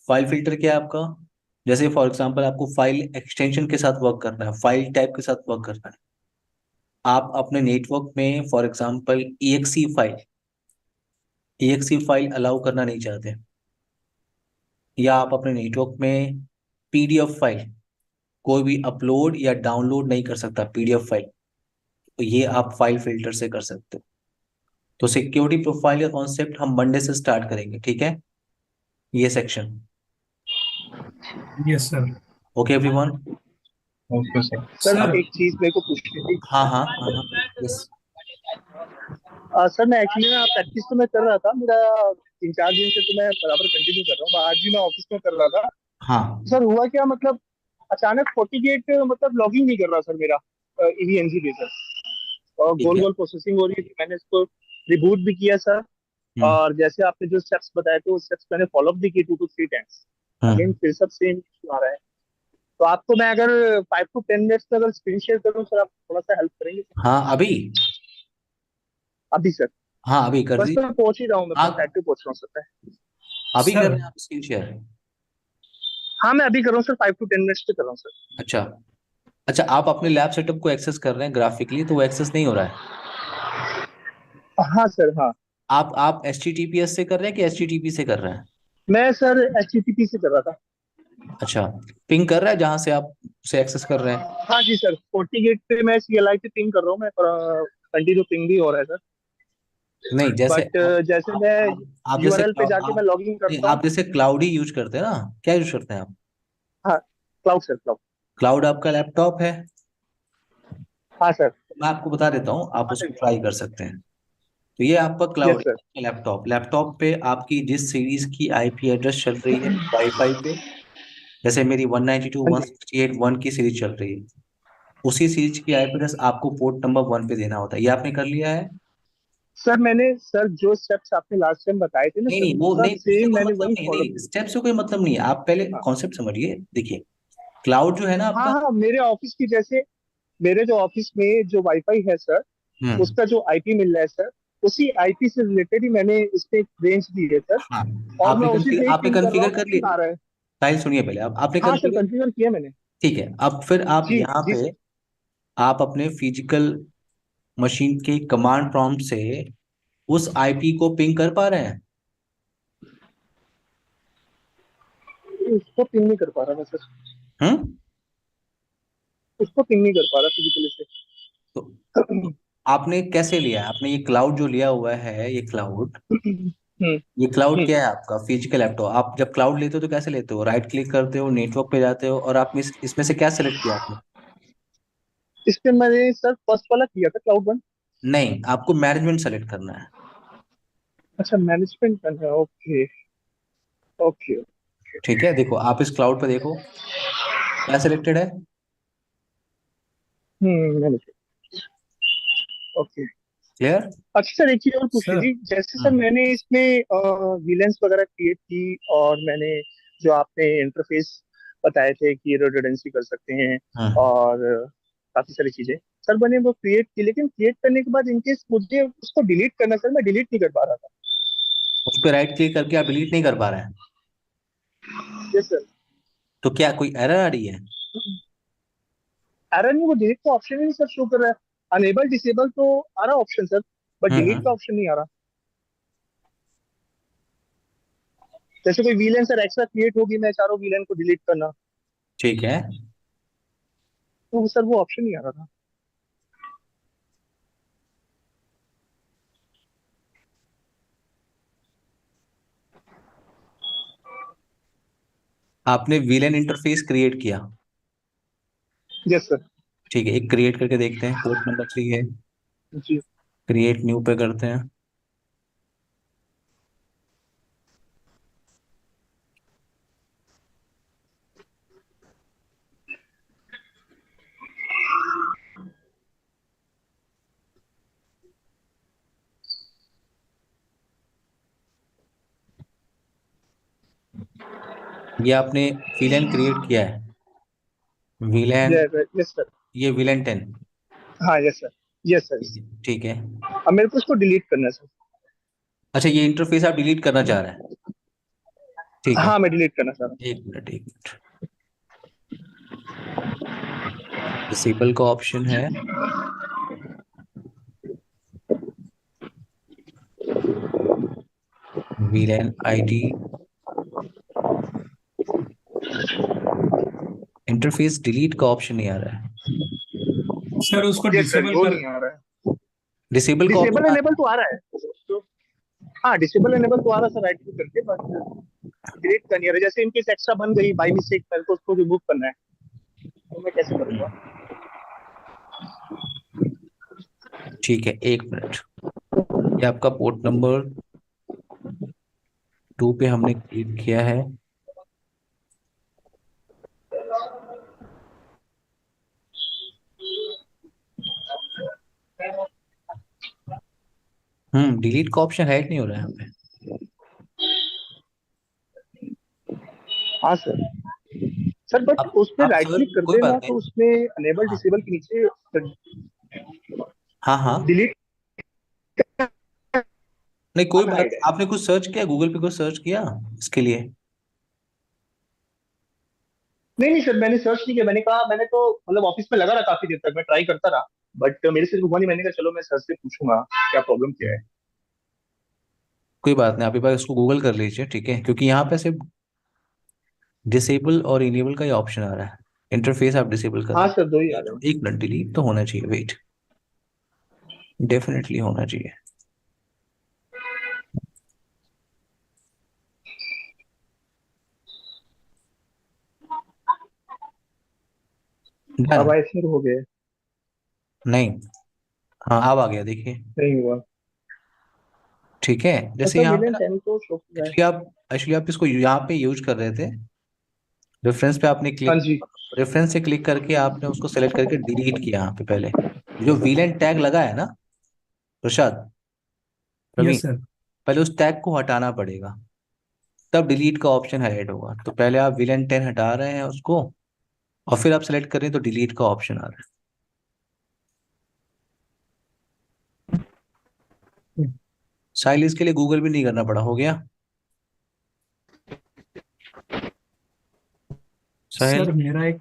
File filter क्या है आपका, जैसे फॉर एग्जांपल आपको फाइल एक्सटेंशन के साथ वर्क करना है, फाइल टाइप के साथ वर्क करना है, आप अपने नेटवर्क में for example EXE file allow करना नहीं चाहते, या आप अपने नेटवर्क में PDF फाइल कोई भी अपलोड या डाउनलोड नहीं कर सकता PDF फाइल, तो ये आप फाइल फिल्टर से कर सकते हो। तो सिक्योरिटी प्रोफाइल का कॉन्सेप्ट हम मंडे से स्टार्ट करेंगे, ठीक है, ये section. Yes sir. Okay everyone. Okay sir. Sir sir. एक चीज मेरे को पूछनी थी। हाँ हाँ हाँ हाँ, यस। सर मैं एक्चुअली ना प्रैक्टिस तो मैं कर रहा था, मेरा 3-4 दिन से तो मैं बराबर कंटिन्यू कर रहा हूँ, आज भी मैं ऑफिस में कर रहा था। हाँ सर हुआ क्या, मतलब अचानक 40 गेट मतलब लॉगिंग नहीं कर रहा सर मेरा EVNG पे सर, और ठीक गोल है। गोल प्रोसेसिंग हो रही थी। मैंने इसको रिबूट भी किया सर, हम्म और जैसे आपने जो स्टेप्स बताए थे वो स्टेप्स मैंने फॉलो अप भी किए 2 to 3 टाइम्स, हम्म अगेन फिर सब सेम इशू आ रहा है। तो आपको मैं अगर 5 to 10 मिनट्स में अगर स्क्रीन शेयर करूँ सर, आप थोड़ा सा हेल्प करेंगे सर? हाँ अभी। अभी सर, हाँ अभी कर बस दी। मैं पहुंच ही रहा हूँ, मैं बस आप एट पहुंच रहा हूँ सर मैं। अभी कर सर रहे हैं आप स्क्रीन शेयर? हाँ मैं अभी कर रहा हूँ सर, 5 to 10 मिनट्स पे कर रहा हूँ सर। अच्छा। अच्छा, आप अपने लैब सेटअप को एक्सेस कर रहे हैं ग्राफिकली, तो वो एक्सेस नहीं हो रहा है। हाँ सर हाँ। आप HTTPS से कर रहे हैं कि HTTP से कर रहे हैं? मैं सर HTTP से कर रहा था। अच्छा, पिंग कर रहा है जहां से आप उसे एक्सेस कर रहे हैं? हाँ जी सर, 40 गेट पे मैं CLI पे पिंग कर रहा हूँ मैं, कंटिन्यू पिंग भी हो रहा है सर। नहीं, जैसे बट आप जैसे आप मैं आप जैसे URL पे क्लाउड जाके मैं आप लॉग इन नहीं, करता हूँ। आप जैसे क्लाउड ही यूज करते हैं ना? क्या यूज करते हैं आप? हाँ, क्लाउड सर, क्लाउड। क्लाउड आपका लैपटॉप है? हाँ सर। मैं आपको बता देता हूँ, आप हाँ उसको सर। ट्राई कर सकते हैं। तो ये आपका क्लाउड यस है, सर। लैपटॉप लैपटॉप पे आपकी जिस सीरीज की IP एड्रेस चल रही है वाईफाई पे, जैसे मेरी 192 हाँ जी 168 1 की सीरीज चल रही है, उसी सीरीज की IP एड्रेस आपको पोर्ट नंबर 1 पे देना होता है। ये आपने कर लिया है? सर, मैंने सर जो स्टेप्स आपने लास्ट टाइम बताए थे ना नहीं सर, नहीं, वो सब नहीं, उससे सेम कोई मैंने मतलब वही नहीं, फॉलो नहीं किया। स्टेप से कोई मतलब नहीं है। आप पहले हाँ कॉन्सेप्ट समझिए। देखिए, क्लाउड जो है ना हाँ आपका। हाँ, मेरे ऑफिस की जैसे, मेरे जो ऑफिस में जो वाईफाई है सर, हम्म। उसका जो IP मिल रहा है सर, उसी IP से रिलेटेड ही मैंने इस पे एक रेंज दी है सर। हाँ, और मैं उसी पे ही आपने पिंग कर रहा हूँ कॉन्फ़िगर तो कर पिंग लिया? आ रहा है। साहिल सुनिए पहले, आप आपने हाँ सर, कॉन्फ़िगर। कॉन्फ़िगर किया मैंने। ठीक है, अब फिर आप जी यहाँ जी पे सर। आप अपने फिजिकल मशीन के कमांड प्रॉम्प्ट से उस IP को पिंग कर पा रहे हैं? उसको पिंग नहीं कर पा रहा मैं सर, हम्म। उसको पिंग नहीं कर पा रहा फिजिकली से। तो आपने कैसे लिया है? आपने ये क्लाउड जो लिया हुआ है, ये क्लाउड, ये क्लाउड हम्म। क्या है आपका? Physical laptop. आप जब क्लाउड लेते हो तो कैसे लेते हो? राइट क्लिक करते हो, नेटवर्क पे जाते हो, और आपने इसमें से क्या सेलेक्ट किया आपने? इस पे मैंने सर फर्स्ट वाला किया था, क्लाउड वन। नहीं, आपको मैनेजमेंट सेलेक्ट करना है। अच्छा, मैनेजमेंट करना है, ओके ओके। ठीक है, देखो आप इस क्लाउड पे देखो क्या सिलेक्टेड है। Management, okay. क्लियर? अच्छा सर, एक चीज और पूछनी सर थी, जैसे सर हम्म। मैंने इसमें विलेंस वगैरह क्रिएट की, और मैंने जो आपने इंटरफेस बताए थे कि रिडंडेंसी कर सकते हैं, हम्म। और काफी सारी चीजें सर मैंने वो क्रिएट की, लेकिन क्रिएट करने के बाद इनकेस मुझे उसको डिलीट करना, सर मैं डिलीट नहीं कर पा रहा था। उस पर राइट क्लिक करके आप डिलीट नहीं कर पा रहे हैं? Yes sir. तो क्या कोई एरर आ रही है? एरर नहीं, वो डिलीट का ऑप्शन ही नहीं सर शो कर रहा है। अनेबल डिसेबल तो आ रहा ऑप्शन सर, बट डिलीट का हम्म। ऑप्शन नहीं आ रहा। जैसे कोई वीलेन सर एक्स्ट्रा क्रिएट होगी, मैं चाह रहा हूँ वीलेन को डिलीट करना, ठीक है, तो सर वो ऑप्शन नहीं आ रहा था। आपने विलेन इंटरफेस क्रिएट किया। Yes sir. ठीक है, एक क्रिएट करके देखते हैं। पोर्ट नंबर 3 है, जी। क्रिएट न्यू पे करते हैं। ये आपने विलेन क्रिएट किया है, विलेन। Yes sir. ये विलेन 10। हाँ यस सर। Yes sir. ठीक है। अब मेरे को इसको डिलीट करना है सर। अच्छा, ये इंटरफेस आप डिलीट करना चाह रहे हैं? ठीक है, हाँ, मैं डिलीट करना चाह रहा एक मिनट एक मिनट। डिसेबल का ऑप्शन है, VLAN ID, इंटरफेस डिलीट का ऑप्शन नहीं आ रहा है। सर उसको हूँ। यस सर, डिसेबल वो कर। नहीं आ रहा है। डिसेबल का डिसेबल ऑप्शन आ रहा एनेबल तो आ रहा है तो, हाँ डिसेबल एनेबल तो आ रहा है सर, राइट क्लिक करके, बट डिलीट करनी है, जैसे इनकेस एक्स्ट्रा बन गई बाई मिस्टेक, मेरे को उसको रिमूव करना है, तो मैं कैसे करूँगा? है। ठीक है, एक मिनट। ये आपका पोर्ट नंबर 2 पे हमने क्लिक किया है। डिलीट का ऑप्शन हाइड नहीं हो रहा है यहाँ पे। हाँ सर। सर बट उस पे आप राइट सर्च, क्लिक करते कोई हैं ना बात नहीं। तो उसमें अनेबल हाँ डिसेबल के नीचे हाँ हाँ। डिलीट नहीं कोई बात, हाइड है। आपने कुछ सर्च किया गूगल पे, कुछ सर्च किया इसके लिए? नहीं नहीं सर, मैंने सर्च नहीं किया। मैंने कहा, मैंने तो मतलब ऑफिस में लगा रहा काफी देर तक, मैं ट्राई करता रहा, बट मेरे से हुआ नहीं। मैंने कहा चलो मैं सर से पूछूंगा क्या प्रॉब्लम क्या है। कोई बात नहीं, आप एक बार इसको गूगल कर लीजिए, ठीक है? क्योंकि यहाँ पे सिर्फ डिसेबल और इनेबल का ही ऑप्शन आ रहा है। इंटरफेस आप डिसेबल कर हाँ रहे सर, दो ही आ हैं, रहे हैं। एक मिनट, डिलीट तो होना चाहिए, वेट, डेफिनेटली होना चाहिए। डन। अब आए सर, हो गए। नहीं, हाँ अब आ गया, देखिए। नहीं हुआ। ठीक है, जैसे अच्छा, यहाँ पे विलेन ना, 10 तो शो कर रहा है। एक्चुअली आप इसको यहाँ पे यूज कर रहे थे, रेफरेंस पे आपने हाँ क्लिक, जी। रेफरेंस से क्लिक करके आपने उसको सेलेक्ट करके डिलीट किया यहाँ पे पहले। जो वीलेन टैग लगा है ना प्रसाद, प्रवीण, यस सर। पहले उस टैग को हटाना पड़ेगा, तब डिलीट का ऑप्शन हाइड होगा। तो पहले आप विलेन 10 हटा रहे हैं उसको, और फिर आप सेलेक्ट करें तो डिलीट का ऑप्शन आ रहा है। साहिल, इसके लिए गूगल भी नहीं करना पड़ा, हो गया साहिल? सर मेरा एक,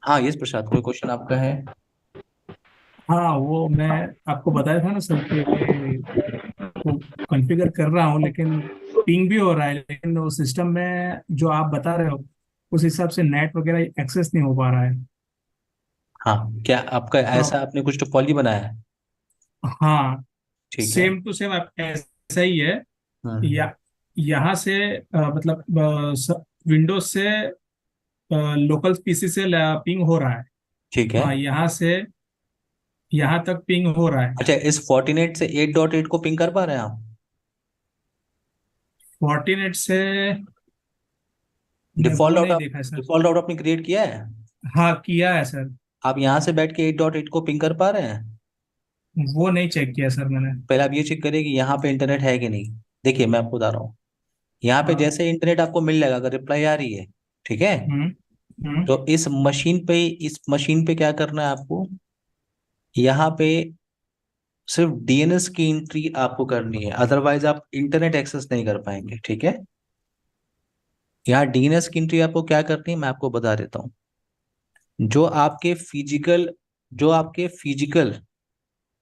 हाँ यस प्रसाद, कोई क्वेश्चन आपका है? हाँ वो मैं आपको बताया था ना सर कि वो कॉन्फ़िगर कर रहा हूँ, लेकिन पिंग भी हो रहा है, लेकिन वो सिस्टम में जो आप बता रहे हो उस हिसाब से नेट वगैरह एक्सेस नहीं हो पा रहा है। हाँ, क्या आपका ऐसा, तो आपने कुछ टोपोलॉजी बनाया है? हाँ, ठीक है। सेम टू सेम ऐसा ही है। हम्म। या यहाँ से मतलब विंडोज से लोकल पीसी से पिंग हो रहा है। ठीक है। हाँ, यहाँ से यहाँ तक पिंग हो रहा है। अच्छा, इस 14.8 से 8.8 को पिंग कर पा रहे हैं आप? फॉर्टिनेट से मैं डिफॉल्ट वो राउट नहीं आप, देखा है सर। डिफॉल्ट राउट आपने क्रिएट किया है? हाँ, किया है सर। आप यहाँ से बैठ के 8.8 को पिंग कर पा रहे हैं? वो नहीं चेक किया सर मैंने। पहले आप ये चेक करिए कि यहाँ पे इंटरनेट है कि नहीं। देखिए मैं आपको बता रहा हूँ, यहाँ पे हाँ। जैसे इंटरनेट आपको मिल जाएगा, अगर रिप्लाई आ रही है, ठीक है, हम्म। हम्म। तो इस मशीन पे क्या करना है आपको, यहाँ पे सिर्फ डीएनएस की एंट्री आपको करनी है, अदरवाइज आप इंटरनेट एक्सेस नहीं कर पाएंगे, ठीक है? यहाँ डीएनएस की एंट्री आपको क्या करनी है, मैं आपको बता देता हूँ। जो आपके फिजिकल जो आपके फिजिकल हाँ।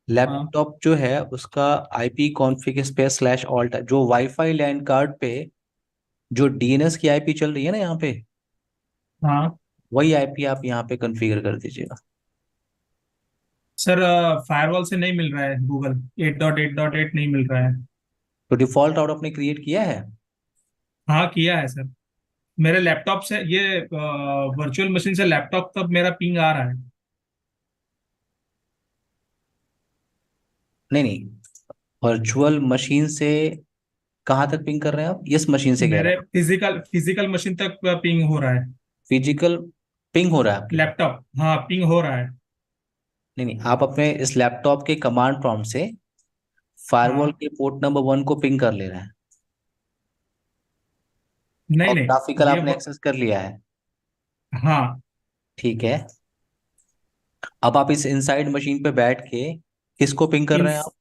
लैपटॉप जो है उसका IP config space slash alt, जो वाईफाई लैन कार्ड पे जो डीएनएस की आईपी चल रही है ना यहाँ पे, हाँ वही आईपी आप यहाँ पे कॉन्फ़िगर कर दीजिएगा। सर, फायरवॉल से नहीं मिल रहा है, गूगल 8.8.8 नहीं मिल रहा है। तो डिफॉल्ट राउट आपने क्रिएट किया है? हाँ, किया है सर। मेरे लैपटॉप से ये वर्चुअल मशीन से लैपटॉप तक मेरा पिंग आ रहा है। नहीं नहीं, वर्चुअल मशीन से कहाँ तक पिंग कर रहे हैं आप, इस मशीन से कह रहे मेरे हैं? फिजिकल मशीन तक पिंग हो रहा है। फिजिकल पिंग हो रहा है आपके? लैपटॉप, हाँ, पिंग हो रहा है। नहीं नहीं, आप अपने इस लैपटॉप के कमांड प्रॉम्प्ट से फायरवॉल हाँ। के पोर्ट नंबर 1 को पिंग कर ले रहे हैं, नहीं और नहीं। ग्राफिकल ये आपने एक्सेस कर लिया है, हाँ। ठीक है? अब आप इस इनसाइड मशीन पे बैठ के किसको पिंग कर इन रहे हैं आप?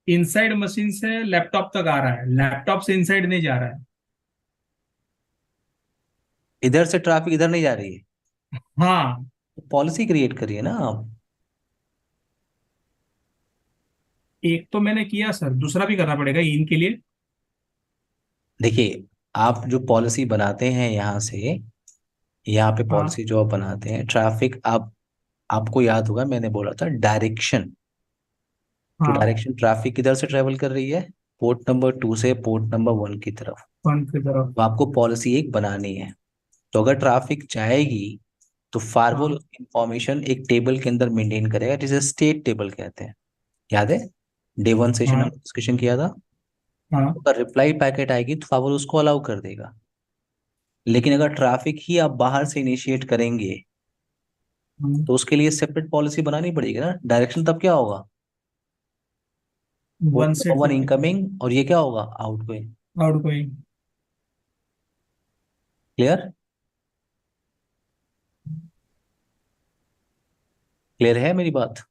इनसाइड मशीन से लैपटॉप तक आ रहा है, लैपटॉप से इनसाइड नहीं जा रहा है। इधर से ट्रैफिक इधर नहीं जा रही है? हाँ। पॉलिसी क्रिएट करिए ना आप। एक तो मैंने किया सर, दूसरा भी करना पड़ेगा इनके लिए। देखिए, आप जो पॉलिसी बनाते हैं यहाँ से, यहाँ पे हाँ। पॉलिसी जो आप बनाते हैं, ट्रैफिक, आप, आपको याद होगा मैंने बोला था डायरेक्शन, तो हाँ। डायरेक्शन ट्रैफिक किधर से ट्रेवल कर रही है, पोर्ट नंबर 2 से पोर्ट नंबर 1 की तरफ। फ्रंट की तरफ। तो आपको पॉलिसी एक बनानी है। तो अगर ट्रैफिक जाएगी तो फायरवॉल हाँ। उसकी इंफॉर्मेशन एक टेबल के अंदर मेंटेन करेगा, जिसे स्टेट टेबल कहते हैं। याद है, डे 1 सेशन में हाँ। डिस्कशन किया था। हाँ। अगर रिप्लाई पैकेट आएगी तो फायरवॉल उसको अलाउ कर देगा, लेकिन अगर ट्रैफिक ही आप बाहर से इनिशिएट करेंगे तो उसके लिए सेपरेट पॉलिसी बनानी पड़ेगी ना। डायरेक्शन तब क्या होगा, पोर्ट वन से नंबर 1 टू। इनकमिंग, और ये क्या होगा, outgoing. Out going. Clear? Clear है मेरी बात?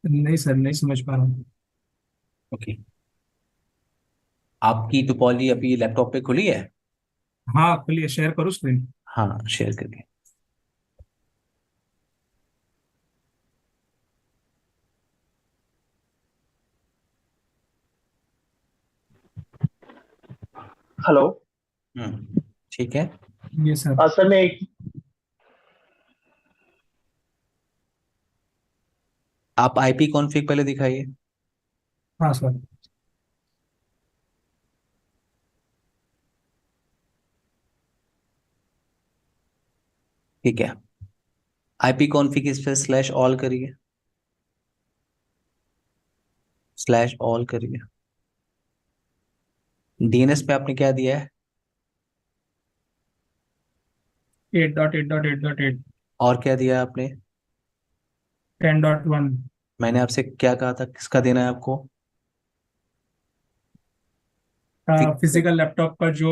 नहीं सर, नहीं समझ पा रहा हूँ। ओके। आपकी टोपोलॉजी अभी लैपटॉप पे खुली है? हाँ खुलिए, शेयर करो स्क्रीन। हाँ, शेयर करके। हेलो। ठीक है। ये सर। सर मैं एक आप आईपी कॉन्फ़िग पहले दिखाइए। हाँ सर। ठीक है। आईपी कॉन्फ़िग इस पे स्लैश ऑल करिए, स्लैश ऑल करिए। डीएनएस पे आपने क्या दिया है? 8.8.8.8। और क्या दिया है आपने? 10.1। मैंने आपसे क्या कहा था, किसका देना है आपको? फिजिकल लैपटॉप का जो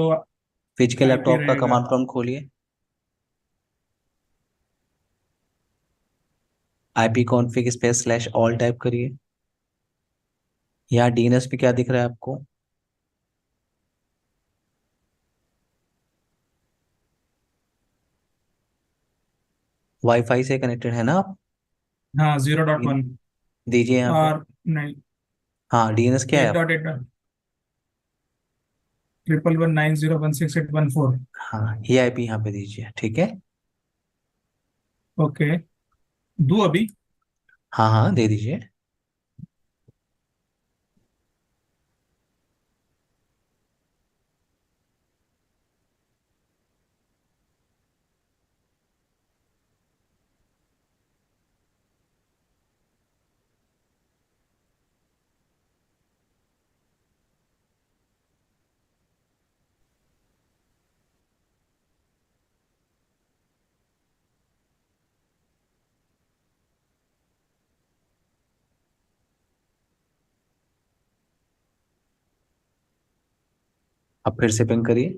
फिजिकल आईपी लैपटॉप का रहेगा। कमांड प्रॉम्प्ट खोलिए। IP config space slash all type करिए। यहाँ डीएनएस पे क्या दिख रहा है आपको? वाईफाई से कनेक्टेड है ना आप? हाँ 0.1। दीजिए यहाँ पे। और नहीं, हाँ, डीएनएस क्या है एट आप? Dot at 11190168114। हाँ, ये आईपी यहाँ पे दीजिए, ठीक है। ओके, दो अभी। हाँ हाँ, दे दीजिए। अब फिर से पिंग करिए।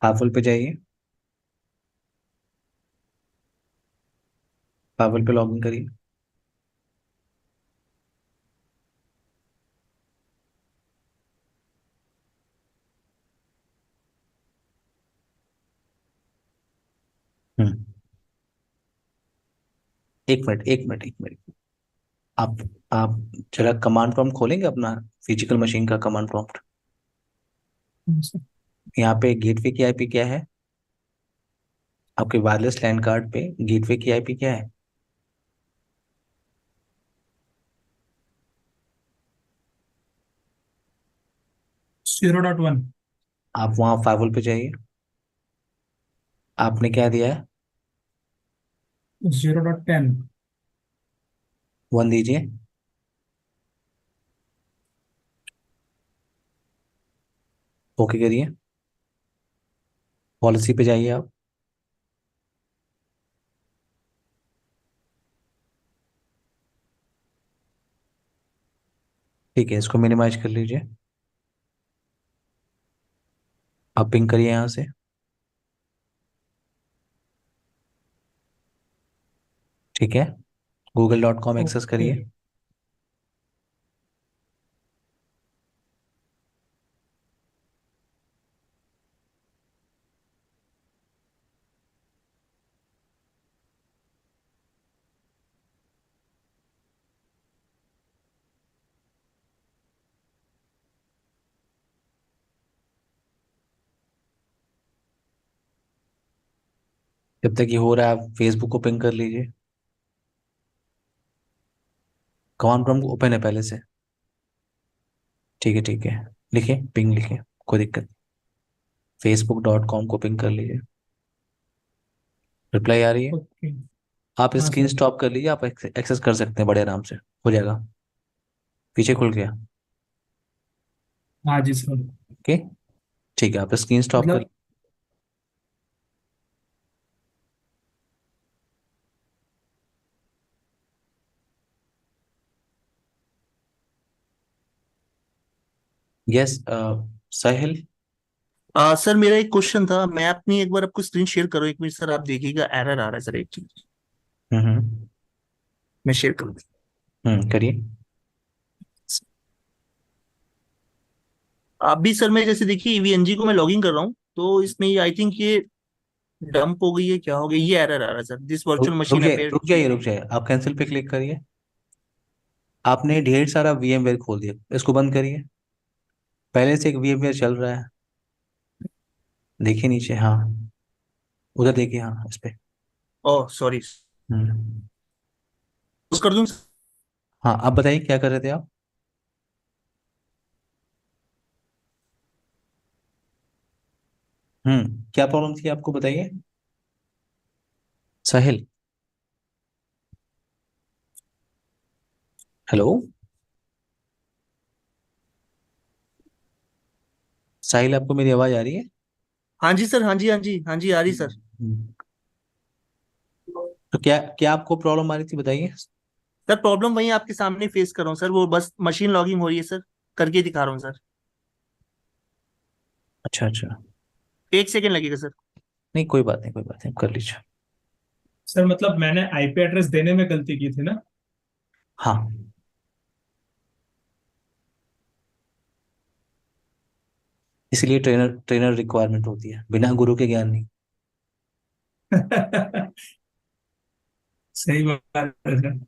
पावल पे जाइए, पावल पे लॉगिन करिए। हम्म। एक मिनट, एक मिनट, एक मिनट। आप आप जरा कमांड प्रॉम्प्ट खोलेंगे अपना, फिजिकल मशीन का कमांड प्रॉम्प्ट। यहाँ पे गेटवे की आईपी क्या है? आपके वायरलेस लैन कार्ड पे गेटवे की आईपी क्या है? 0.1। आप वहाँ फाइवल पे जाइए। आपने क्या दिया है? 0.10। 1 दीजिए। ओके करिए। पॉलिसी पे जाइए आप। ठीक है, इसको मिनिमाइज कर लीजिए। आप पिंग करिए यहाँ से। ठीक है, google.com एक्सेस ओके। करिए। जब तक ये हो रहा है, आप फेसबुक को पिंग कर लीजिए। कमांड प्रॉम्प्ट ओपन है पहले से? ठीक है, ठीक है। लिखिए, पिंग लिखिए, कोई दिक्कत। facebook.com को पिंग कर लीजिए। रिप्लाई आ रही है? ओके। आप हाँ स्क्रीन सर। स्टॉप कर लीजिए, आप एक्सेस कर सकते हैं बड़े आराम से, हो जाएगा। पीछे खुल गया? हाँ जी सर। ओके। ठीक है, आप स्क्रीन स्टॉप कर। मतलब यस साहिल। सर मेरा एक क्वेश्चन था, मैं अपनी एक बार आपको स्क्रीन शेयर करूँ, एक मिनट सर, आप देखिएगा एरर आ रहा है सर, एक चीज हम्म। मैं शेयर करूँ। करिए। आप भी सर, मैं जैसे देखिए ईवीएनजी को मैं लॉगिन कर रहा हूँ, तो इसमें ये आई थिंक ये डंप हो गई है, क्या हो गया, ये एरर आ रहा है सर, दिस वर्चुअल रुक मशीन जाइए, अपेयर। रुक जाइए, आप कैंसिल पे क्लिक करिए। आपने ढेर सारा VMware खोल दिया, इसको बंद करिए। पहले से एक VMware चल रहा है, देखिए नीचे, हाँ उधर देखिए, हाँ इस पे। ओह सॉरी, हम्म। उस कर दूं। हाँ आप बताइए क्या कर रहे थे आप। क्या प्रॉब्लम थी आपको, बताइए साहिल। हेलो साहिल, आपको मेरी आवाज आ रही है। हाँ जी सर, हाँ जी, हाँ जी, हाँ जी, आ रही सर। हम्म। तो क्या क्या आपको प्रॉब्लम आ रही थी, बताइए। सर प्रॉब्लम वही आपके सामने फेस कर रहा हूँ सर, वो बस मशीन लॉगिंग हो रही है सर, करके दिखा रहा हूँ सर। अच्छा अच्छा। एक सेकेंड लगेगा सर। नहीं कोई बात नहीं, कोई बात नहीं, आप कर लीजिए। सर मतलब मैंने आईपी एड्रेस देने में गलती की थी ना। हाँ, इसलिए ट्रेनर ट्रेनर रिक्वायरमेंट होती है, बिना गुरु के ज्ञान नहीं। सही बात है सर।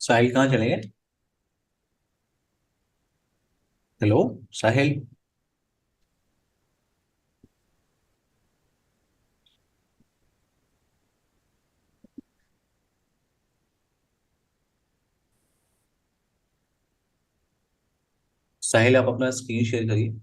साहिल कहाँ चले गए। हेलो साहिल। साहिल आप अपना स्क्रीन शेयर करिए।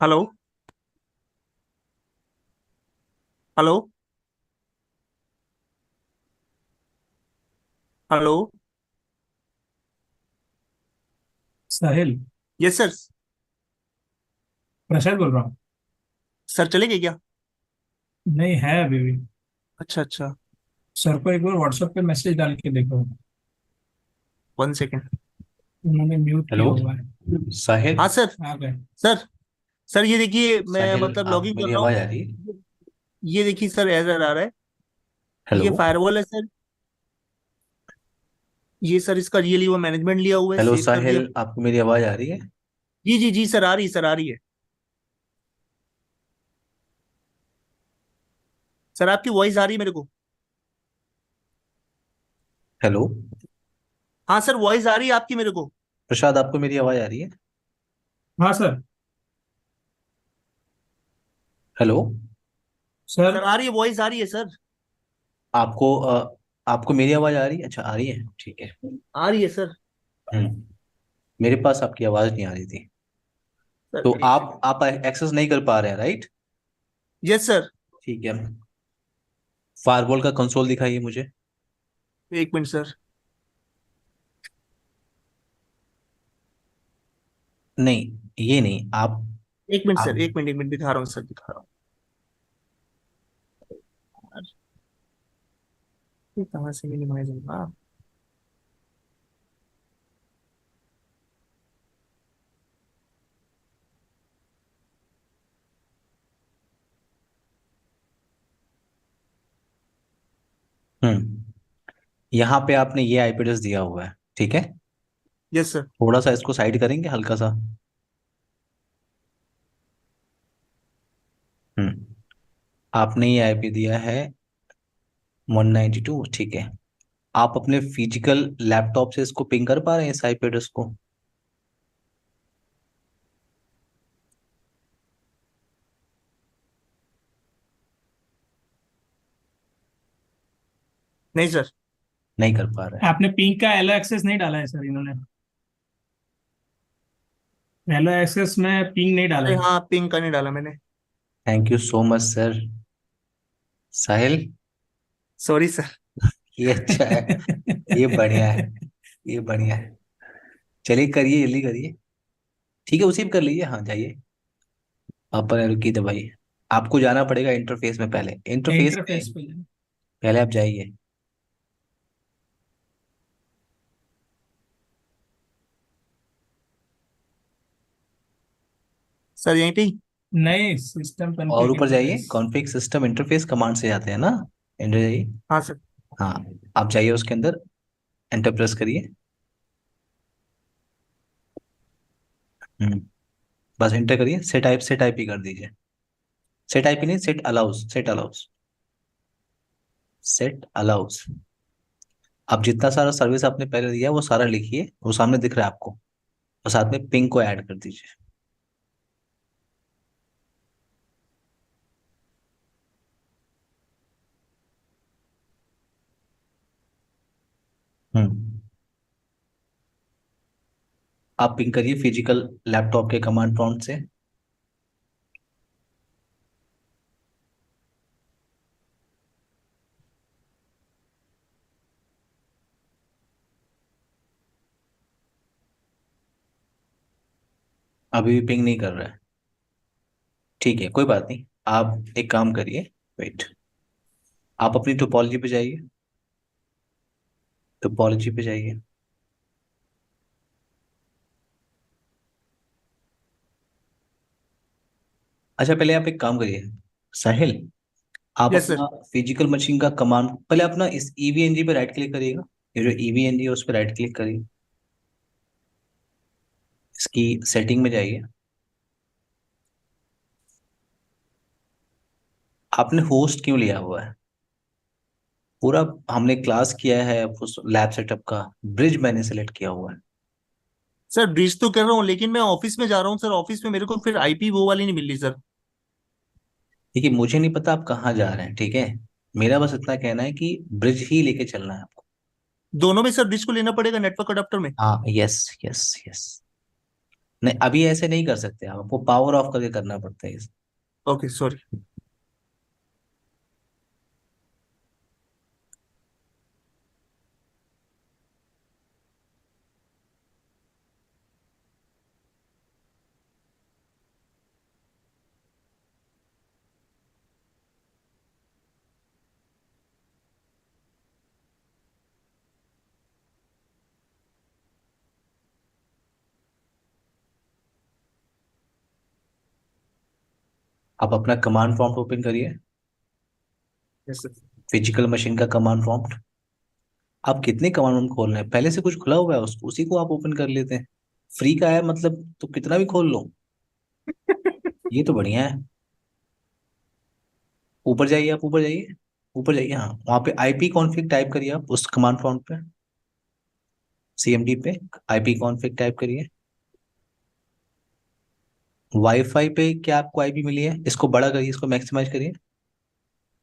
हेलो। हेलो। हेलो। साहिल, यस सर। प्रसाद बोल रहा हूँ। सर चले गए क्या? नहीं है अभी भी। अच्छा अच्छा। सर को एक बार व्हाट्सएप पे मैसेज डाल के देखो। 1 सेकेंड। उन्होंने म्यूट हेलो किया हुआ है। साहिल। हाँ सर। आ गए। सर सर ये देखिए मैं साहिल, मतलब आप लॉगिन कर मेरी रहा आवाज हूँ। आ रही है? ये देखिए सर एरर आ रहा है। ये हेलो। फायरवॉल है सर। ये सर इसका रियली वो मैनेजमेंट लिया हुआ है, हेलो सेव कर दिया। साहिल, आपको मेरी आवाज आ रही है? जी जी जी सर, आ रही है सर, आ रही है। सर आपकी वॉइस आ रही है मेरे को। हेलो हाँ सर, वॉइस आ रही है आपकी मेरे को। प्रसाद, आपको मेरी आवाज आ रही है? हाँ सर। हेलो। सर। सर आ रही है, वॉइस आ रही है सर। आपको आपको मेरी आवाज आ रही है? अच्छा, आ रही है, ठीक है। आ रही है सर। मेरे पास आपकी आवाज नहीं आ रही थी। सर तो एक सेकंड। आप एक्सेस नहीं कर पा रहे हैं, राइट? Yes sir. ठीक है। फायरवॉल का कंसोल दिखाइए मुझे। 1 मिनट सर। नहीं, ये नहीं, आप 1 मिनट सर, आप 1 मिनट 1 मिनट, दिखा रहा हूँ सर, दिखा रहा हूँ। ये कहाँ से मिनिमाइज होगा? यहाँ पे आपने ये आईपी एड्रेस दिया हुआ है, ठीक है। Yes sir. थोड़ा सा इसको साइड करेंगे, हल्का सा। हम्म आपने ये आईपी दिया है 192, ठीक है। आप अपने फिजिकल लैपटॉप से इसको पिंग कर पा रहे हैं, इस आईपी एड्रेस को? नहीं सर। नहीं कर पा रहे हैं। आपने पिंक का एलो एक्सेस नहीं डाला है सर इन्होंने। एलो एक्सेस में पिंग नहीं डाला अरे है। हाँ, पिंक का नहीं डाला मैंने। Thank you so much sir. Sahil, sorry sir. ये अच्छा है, ये बढ़िया है, ये बढ़िया है। चलिए करिए, जल्दी करिए। ठीक है, उसी पे कर लीजिए। हाँ, जाइए। अपर एरो की दबाइए। आपको जाना पड़ेगा इंटरफेस में, पहले इंटरफेस में इंटरफेस पे जाए। पहले आप जाइए। सर यहीं पे नहीं, सिस्टम और कॉन्फ़िग ऊपर जाइए, interface. Config system interface command से जाते हैं ना। एंटर जाइए। हाँ सर। हाँ, आप जाइए उसके अंदर, एंटर प्रेस करिए। हम्म बस एंटर करिए। सेट टाइप ही कर दीजिए। सेट टाइप ही नहीं, set allows, set allows, set allows. अब जितना सारा सर्विस आपने पहले दिया है वो सारा लिखिए, वो सामने दिख रहा है आपको। और साथ में पिंग को ऐड कर दीजिए। हम्म आप पिंग करिए फिजिकल लैपटॉप के कमांड प्रॉम्प्ट से। अभी भी पिंग नहीं कर रहा है। ठीक है, कोई बात नहीं। आप एक काम करिए, वेट। आप अपनी टोपोलॉजी पे जाइए। टोपोलॉजी पे जाइए। अच्छा, पहले आप एक काम करिए साहिल। आप यस सर। अपना फिजिकल मशीन का कमांड पहले अपना इस ईवीएनजी पे राइट क्लिक करिएगा। ये जो ईवीएनजी है उस पर राइट क्लिक करिए। इसकी सेटिंग में जाइए। आपने होस्ट क्यों लिया हुआ है? पूरा हमने क्लास किया है उस लैब सेटअप का। ब्रिज मैंने सेलेक्ट किया हुआ है। सर ब्रिज तो कर रहा हूँ, लेकिन मैं ऑफिस में जा रहा हूँ सर, ऑफिस में मेरे को फिर आईपी वो वाली नहीं मिल रही सर। देखिए, मुझे नहीं पता आप कहाँ जा रहे हैं, ठीक है। मेरा बस इतना कहना है कि ब्रिज ही लेके चलना है आपको। दोनों में सर ब्रिज को लेना पड़ेगा नेटवर्क अडेप्टर में। हाँ, यस यस यस। नहीं, अभी ऐसे नहीं कर सकते आप, आपको पावर ऑफ करके करना पड़ता है इसे। Okay sorry. आप अपना कमांड प्रॉम्प्ट ओपन करिए, यस सर। फिजिकल मशीन का कमांड प्रॉम्प्ट। आप कितने कमांड प्रॉम्प्ट खोल रहे हैं? पहले से कुछ खुला हुआ है उसको, उसी को आप ओपन कर लेते हैं। फ्री का है मतलब, तो कितना भी खोल लो। ये तो बढ़िया है। ऊपर जाइए, आप ऊपर जाइए, ऊपर जाइए, हाँ वहाँ पे आईपी कॉन्फ़िग टाइप करिए आप उस कमांड प्रॉम्प्ट पे, सीएमडी पे आईपी कॉन्फ़िग टाइप करिए। वाईफाई पे क्या आपको आईपी मिली है? इसको बड़ा करिए, इसको मैक्सिमाइज करिए।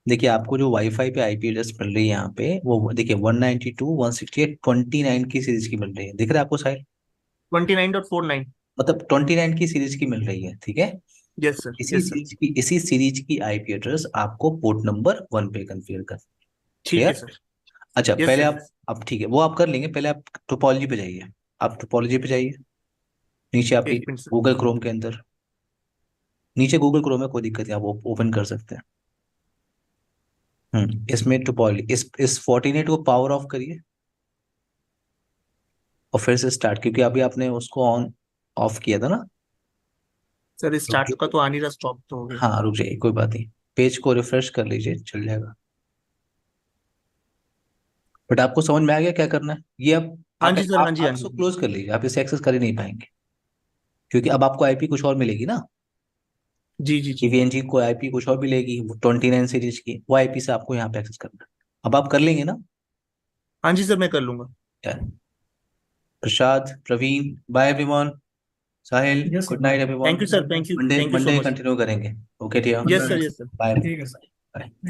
देखिए आपको जो वाईफाई पे आईपी एड्रेस मिल रही है यहाँ पे, वो देखिए 192.168.29 की सीरीज की मिल रही है, दिख रहा है आपको साइड? 29.49। मतलब 29 की सीरीज की मिल रही है, ठीक है। Yes sir, yes sir. इसी सीरीज की आईपी एड्रेस आपको पोर्ट नंबर 1 पे कॉन्फ़िगर कर। ठीक है क्लियर? सर। अच्छा, यस पहले सर। आप ठीक है, वो आप कर लेंगे। पहले आप टोपोलॉजी पे जाइए। आप टोपोलॉजी पे जाइए, नीचे आपके एक मिनट सर। गूगल क्रोम के अंदर, नीचे गूगल क्रोम में कोई दिक्कत नहीं, आप ओपन कर सकते हैं। इसमें टोपोलॉजी, इस फोर्टिनेट को पावर ऑफ करिए और फिर से स्टार्ट, क्योंकि अभी आपने उसको ऑन ऑफ किया था ना। सर रुक स्टार्ट का जाइए। तो आ नहीं रहा, स्टॉप तो हो गया। हाँ रुक जाइए, कोई बात नहीं। पेज को रिफ्रेश कर लीजिए, चल जाएगा। बट आपको समझ में आ गया क्या करना है? ये अब हाँ आप जी सर, हाँ जी, आप हाँ जी। इसको क्लोज कर लीजिए, आप इसे एक्सेस कर ही नहीं पाएंगे, क्योंकि अब आपको आईपी कुछ और मिलेगी ना। जी जी जी। ईवीएनजी को आईपी कुछ और मिलेगी, वो 29 सीरीज की, वो आईपी से आपको यहाँ पे एक्सेस करना है। अब आप कर लेंगे ना? हाँ जी सर, मैं कर लूंगा। Prasad, Praveen, bye everyone, Sahil, yes sir, good night bye. Everyone. Thank you sir, thank you, Monday thank you so Monday much. Continue करेंगे। Okay dear, yes sir, yes sir. Bye. ठीक है सर। बाय।